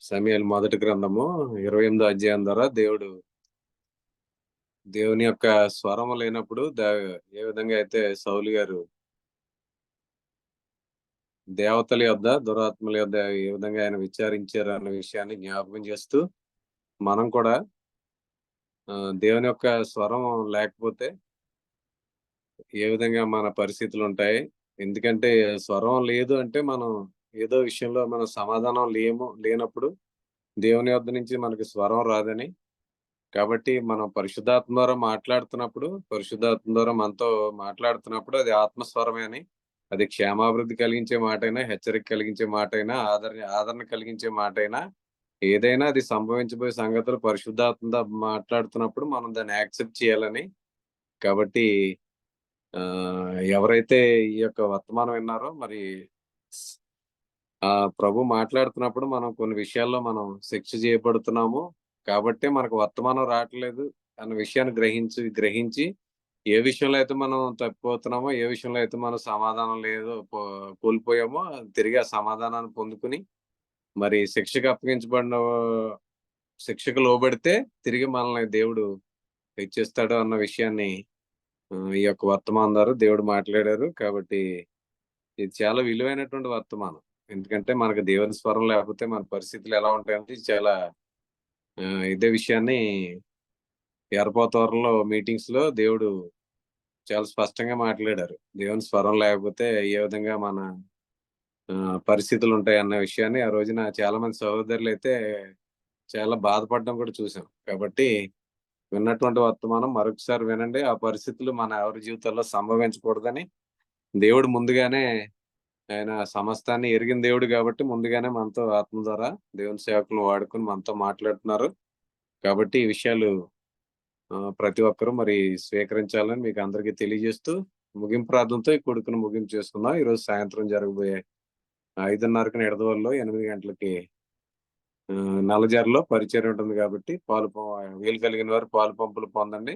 సమూయేలు మొదటి గ్రంథము 28వ అధ్యాయం ద్వారా దేవుని యొక్క స్వరము లేనప్పుడు ఏ విధంగా అయితే సౌలు గారు దేవతల యొద్ద దురాత్మల యొద్ద ఏ విధంగా ఆయన విచారించారు అన్న విషయాన్ని జ్ఞాపకం చేస్తూ మనం కూడా దేవుని యొక్క స్వరం లేకపోతే ఏ విధంగా మన పరిస్థితులు ఉంటాయి. ఎందుకంటే స్వరం లేదు అంటే మనం ఏదో విషయంలో మన సమాధానం లేనప్పుడు దేవుని యొద్ద నుంచి మనకి స్వరం రాదని. కాబట్టి మనం పరిశుద్ధాత్మ ద్వారా మనతో మాట్లాడుతున్నప్పుడు అది ఆత్మస్వరమే అని, అది క్షేమాభివృద్ధి కలిగించే మాటైనా, హెచ్చరిక కలిగించే మాటైనా, ఆదరణ కలిగించే మాటైనా, ఏదైనా అది సంభవించబోయే సంగతులు పరిశుద్ధాత్మ మాట్లాడుతున్నప్పుడు మనం దాన్ని యాక్సెప్ట్ చేయాలని. కాబట్టి ఎవరైతే ఈ యొక్క వర్తమానం విన్నారో మరి ప్రభు మాట్లాడుతున్నప్పుడు మనం కొన్ని విషయాల్లో మనం శిక్ష చేయబడుతున్నాము కాబట్టి మనకు వర్తమానం రావట్లేదు అన్న విషయాన్ని గ్రహించి ఏ విషయంలో అయితే మనం తప్పిపోతున్నామో, ఏ విషయంలో అయితే మనం సమాధానం కోల్పోయామో తిరిగి ఆ సమాధానాన్ని పొందుకుని మరి శిక్షకు లోబడితే తిరిగి మనల్ని దేవుడు హెచ్చిస్తాడు అన్న విషయాన్ని ఈ యొక్క వర్తమానం ద్వారా దేవుడు మాట్లాడారు. కాబట్టి ఇది చాలా విలువైనటువంటి వర్తమానం. ఎందుకంటే మనకు దేవుని స్వరం లేకపోతే మన పరిస్థితులు ఎలా ఉంటాయంటే ఇది చాలా ఇదే విషయాన్ని ఎర్రపోతవరంలో మీటింగ్స్ లో దేవుడు చాలా స్పష్టంగా మాట్లాడారు. దేవుని స్వరం లేకపోతే ఏ విధంగా మన పరిస్థితులు ఉంటాయి అన్న విషయాన్ని ఆ రోజున చాలా మంది సహోదరులు అయితే చాలా బాధపడడం కూడా చూసాం. కాబట్టి విన్నటువంటి వర్తమానం మరొకసారి వినండి. ఆ పరిస్థితులు మన ఎవరి జీవితాల్లో సంభవించకూడదని దేవుడు ముందుగానే, ఆయన సమస్తాన్ని ఎరిగిన దేవుడు కాబట్టి ముందుగానే మనతో ఆత్మ ద్వారా దేవుని సేవకులను వాడుకొని మనతో మాట్లాడుతున్నారు. కాబట్టి ఈ విషయాలు ప్రతి ఒక్కరూ మరి స్వీకరించాలని మీకు అందరికీ తెలియజేస్తూ ముగింపు ప్రార్థనతో ఈ కొడుకును ముగింపు చేసుకుందాం. ఈరోజు సాయంత్రం జరగబోయే 5:30కి నిడదవోలులో, 8 గంటలకి నల్లజర్లో పరిచయం ఉంటుంది. కాబట్టి వీలు కలిగిన వారు పాలు పంపులు పొందండి.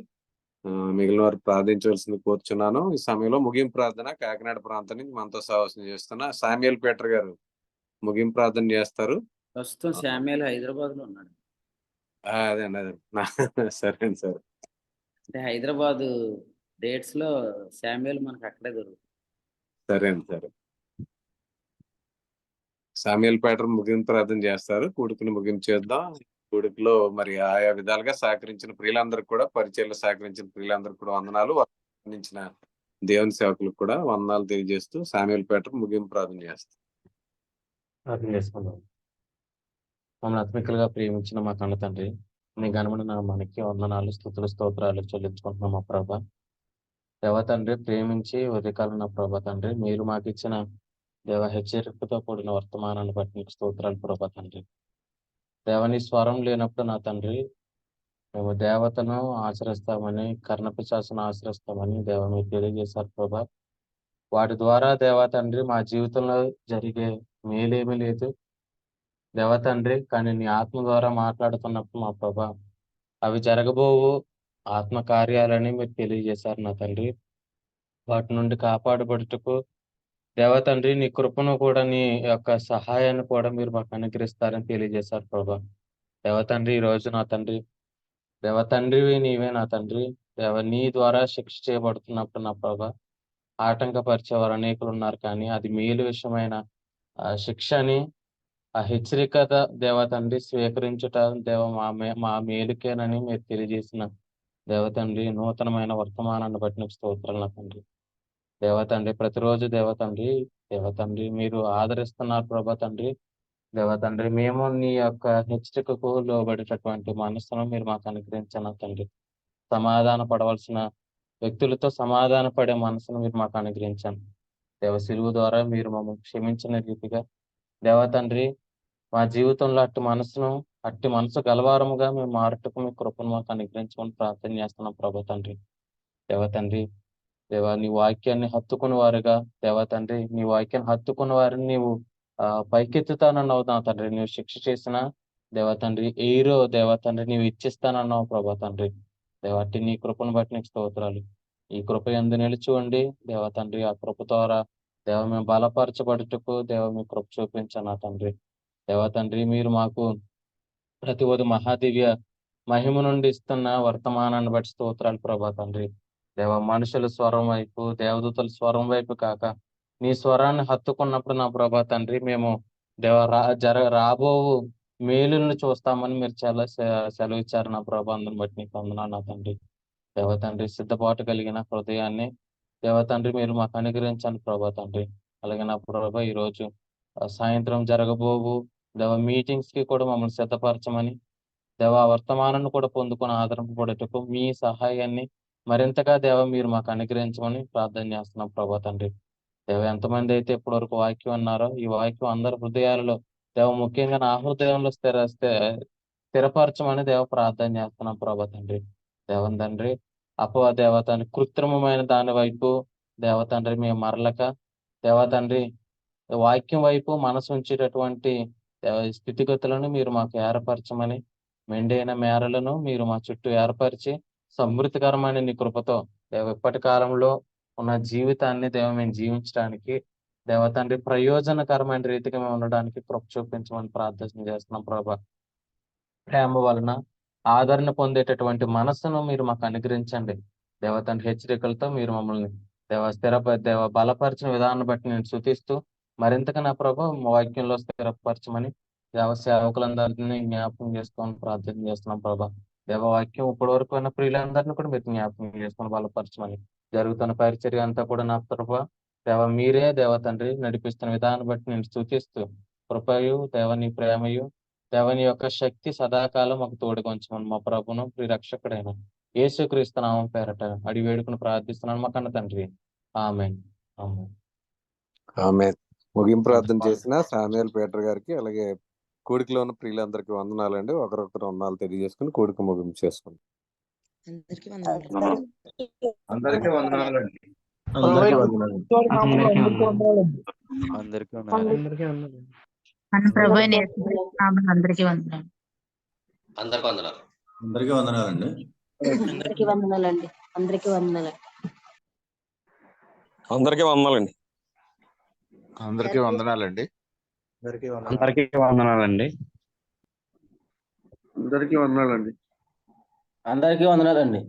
మిగిలిన వారు ప్రార్థించవలసింది కోరుచున్నాను. ఈ సమయంలో ముగింపు ప్రార్థన కాకినాడ ప్రాంతం నుంచి మనతో సహవాసం చేస్తున్న శామ్యూల్ పీటర్ గారు ముగింపు ప్రార్థన చేస్తారు. ప్రస్తుతం శామ్యూల్ హైదరాబాద్ లో ఉన్నాడు. అదే సరే అండి సార్. అంటే హైదరాబాద్ డేట్స్ లో శామ్యూల్ మనకు అక్కడే దొరుకుతుంది. సరే అండి సరే. శామ్యూల్ పీటర్ ముగింపు ప్రార్థన చేస్తారు. కూడుకుని ముగింపు చేద్దాం. కూడుకులో మరి ఆయా విధాలుగా సహకరించిన ప్రియులందరికీ కూడా, పరిచయంలో సహకరించిన ప్రియులందరికీ కూడా వందనాలు. అందించిన దేవుని సేవకులకు కూడా వందనాలు తెలియజేస్తూ శామ్యూల్ పీటర్ ముగింపు ప్రార్థన చేస్తారు. ప్రార్థన చేసుకుందాం. మమ్మల్ని ఆత్మికులుగా ప్రేమించిన మా కన్న తండ్రి, నీ ఘనమైన నామానికి వందనాలు, స్తుతులు, స్తోత్రాలు చెల్లించుకుంటున్నాం మా ప్రభా. దేవ తండ్రి, ప్రేమించి ఉదయకాలం నా ప్రభా తండ్రి, మీరు మాకు ఇచ్చిన దేవ హెచ్చరికతో కూడిన వర్తమానాన్ని బట్టి నీకు స్తోత్రాలు ప్రభా తండ్రి. దేవని స్వరం లేనప్పుడు నా తండ్రి, మేము దేవతను ఆచరిస్తామని, కర్ణపిశాచును ఆచరిస్తామని దేవ మీరు తెలియజేశారు ప్రభా. వాటి ద్వారా దేవ తండ్రి మా జీవితంలో జరిగే మేలేమీ లేదు దేవ తండ్రి. కానీ నీ ఆత్మ ద్వారా మాట్లాడుతున్నప్పుడు మా ప్రభా, అవి జరగబోవు ఆత్మ కార్యాలని మీరు తెలియజేశారు నా తండ్రి. వాటి నుండి కాపాడబడుటకు దేవ తండ్రి, నీ కృపను కూడా, నీ యొక్క సహాయాన్ని కూడా మీరు మాకు అనుగ్రహిస్తారని తెలియజేశారు ప్రభా. దేవ తండ్రి, ఈ రోజు నా తండ్రి, దేవ తండ్రివి నీవే నా తండ్రి. దేవ నీ ద్వారా శిక్ష చేయబడుతున్నప్పుడు నా ప్రభా, ఆటంకపరిచేవారు అనేకులు ఉన్నారు. కానీ అది మేలు విషయమైన శిక్షని, ఆ హెచ్చరికత దేవ తండ్రి స్వీకరించుట దేవ మా మేలుకేనని మీరు తెలియజేసిన దేవ తండ్రి నూతనమైన వర్తమానాన్ని బట్టి నీకు స్తోత్రాలు నా తండ్రి. దేవ తండ్రి, ప్రతిరోజు దేవ తండ్రి మీరు ఆదరిస్తున్నారు ప్రభా తండ్రి. దేవ తండ్రి, మేము నీ యొక్క హెచ్చరికకు లోబడేటటువంటి మనస్సును మీరు మాకు అనుగ్రహించిన తండ్రి. సమాధాన పడవలసిన వ్యక్తులతో సమాధాన పడే మనసును మీరు మాకు అనుగ్రహించండి. దేవ సిలువు ద్వారా మీరు మమ్మల్ని క్షమించిన రీతిగా దేవ తండ్రి, మా జీవితంలో అట్టి మనసు గలవారముగా మేము మారుటకు మీ కృపను మాకు అనుగ్రహించమని ప్రార్థన చేస్తున్నాం ప్రభా తండ్రి. దేవ తండ్రి, దేవ నీ వాక్యాన్ని హత్తుకుని వారుగా దేవ తండ్రి, నీ వాక్యాన్ని హత్తుకున్న వారిని నీవు పైకెత్తుతానన్నావు నా తండ్రి. నీవు శిక్ష చేసిన దేవ తండ్రి దేవ తండ్రి నీవు ఇచ్చిస్తానన్నావు ప్రభా తండ్రి. దేవ అట్టి నీ కృపను బట్టి నీకు స్తోత్రాలు. ఈ కృప యందు నిలిచివండి దేవ తండ్రి. ఆ కృప ద్వారా దేవ మేము బలపరచబడుటకు దేవ మీ కృప చూపించాను నా తండ్రి. దేవ తండ్రి, మీరు మాకు ప్రతి మహాదివ్య మహిమ నుండి ఇస్తున్న వర్తమానాన్ని బట్టి స్తోత్రాలు ప్రభా తండ్రి. దేవ మనుషుల స్వరం వైపు, దేవదూతల స్వరం వైపు కాక నీ స్వరాన్ని హత్తుకున్నప్పుడు నా ప్రభా తండ్రి, మేము దేవ రాబో మేలులను చూస్తామని మీరు చాలా సెలవిచ్చారు నా ప్రభా. అందుని బట్టి నీకు వందనాలు నా తండ్రి. దేవ తండ్రి, సిద్ధపాటు కలిగిన హృదయాన్ని దేవ తండ్రి మీరు మాకు అనుగ్రహించండి ప్రభా తండ్రి. అలాగే నా ప్రభా, ఈరోజు సాయంత్రం జరగబోవు దేవ మీటింగ్స్ కి కూడా మమ్మల్ని సిద్ధపరచమని దేవ వర్తమానాన్ని కూడా పొందుకొని ఆదరింపబడటకు మీ సహాయాన్ని మరింతగా దేవ మీరు మాకు అనుగ్రహించమని ప్రార్థన చేస్తున్నాం ప్రభా తండ్రి. దేవ ఎంతమంది అయితే ఇప్పటి వరకు వాక్యం అన్నారో, ఈ వాక్యం అందరి హృదయాలలో దేవ ముఖ్యంగా నా హృదయంలో స్థిరపరచమని దేవ ప్రార్థన చేస్తున్నాం ప్రభా తండ్రి. దేవం తండ్రి, దేవ తండ్రి కృత్రిమమైన దాని వైపు దేవ తండ్రి మేము మరలక దేవ తండ్రి వాక్యం వైపు మనసు ఉంచేటటువంటి స్థితిగతులను మీరు మాకు ఏర్పరచమని, మెండైన మేరలను మీరు మా చుట్టూ ఏర్పరిచి సమృద్ధికరమైన నీ కృపతో దేవ ఇప్పటి కాలంలో ఉన్న జీవితాన్ని దేవ మేము జీవించడానికి దేవ తండ్రి ప్రయోజనకరమైన రీతిగా మేము ఉండడానికి కృప చూపించమని ప్రార్థన చేస్తున్నాం ప్రభా. ప్రేమ వలన ఆదరణ పొందేటటువంటి మనస్సును మీరు మాకు అనుగ్రహించండి దేవ తండ్రి హెచ్చరికలతో మీరు మమ్మల్ని దేవ బలపరిచిన విధానాన్ని బట్టి నేను స్తుతిస్తూ మరింతగా నా ప్రభు మా వాక్యంలో స్థిరపరచమని దేవ సేవకులందరినీ జ్ఞాపకం చేసుకొని ప్రార్థన చేస్తున్నాం ప్రభా. దేవ వాక్యం ఇప్పటి వరకు ఉన్న ప్రియులందరినీ కూడా మీరు జ్ఞాపకం చేసుకొని బలపరచమని జరుగుతున్న పరిచర్య అంతా కూడా నా ప్రభా దేవ మీరే దేవ తండ్రి నడిపిస్తున్న విధానాన్ని బట్టి నేను స్తుతిస్తూ కృపయు దేవని ప్రేమయు దేవని యొక్క శక్తి సదాకాలం మాకు తోడుగా ఉంచమని మా ప్రభును రక్షకుడైన యేసుక్రీస్తు నామం పేరట అడిగి వేడుకుని ప్రార్థిస్తున్నాను మా కన్న తండ్రి. ఆమేన్. ఆమేన్. ఆమె ముగింపు ప్రార్థన చేసిన సామ్యుయల్ పీటర్ గారికి అలాగే కూడికలో ఉన్న ప్రియులందరికీ వందనాలండి. ఒకరొకరు వందనాలు తెలియజేసుకుని కూడిక ముగింపు చేసుకోండి. అందరికీ వందనాలు. అందరికీ వందనాలండి. అందరికీ వందనాలు. అందరికీ వందనాలు. మన ప్రభు అయిన యేసుక్రీస్తు నామమున అందరికీ వందనాలు. అందరికి వందనాలు. అందరికీ వందనాలండి. అందరికీ వందనాలండి. అందరికీ వందనాలు. అందరికీ వందనాలండి. అందరికీ వందనాలండి. అందరికీ వందనాలండి. అందరికీ వందనాలండి. అందరికీ వందనాలండి.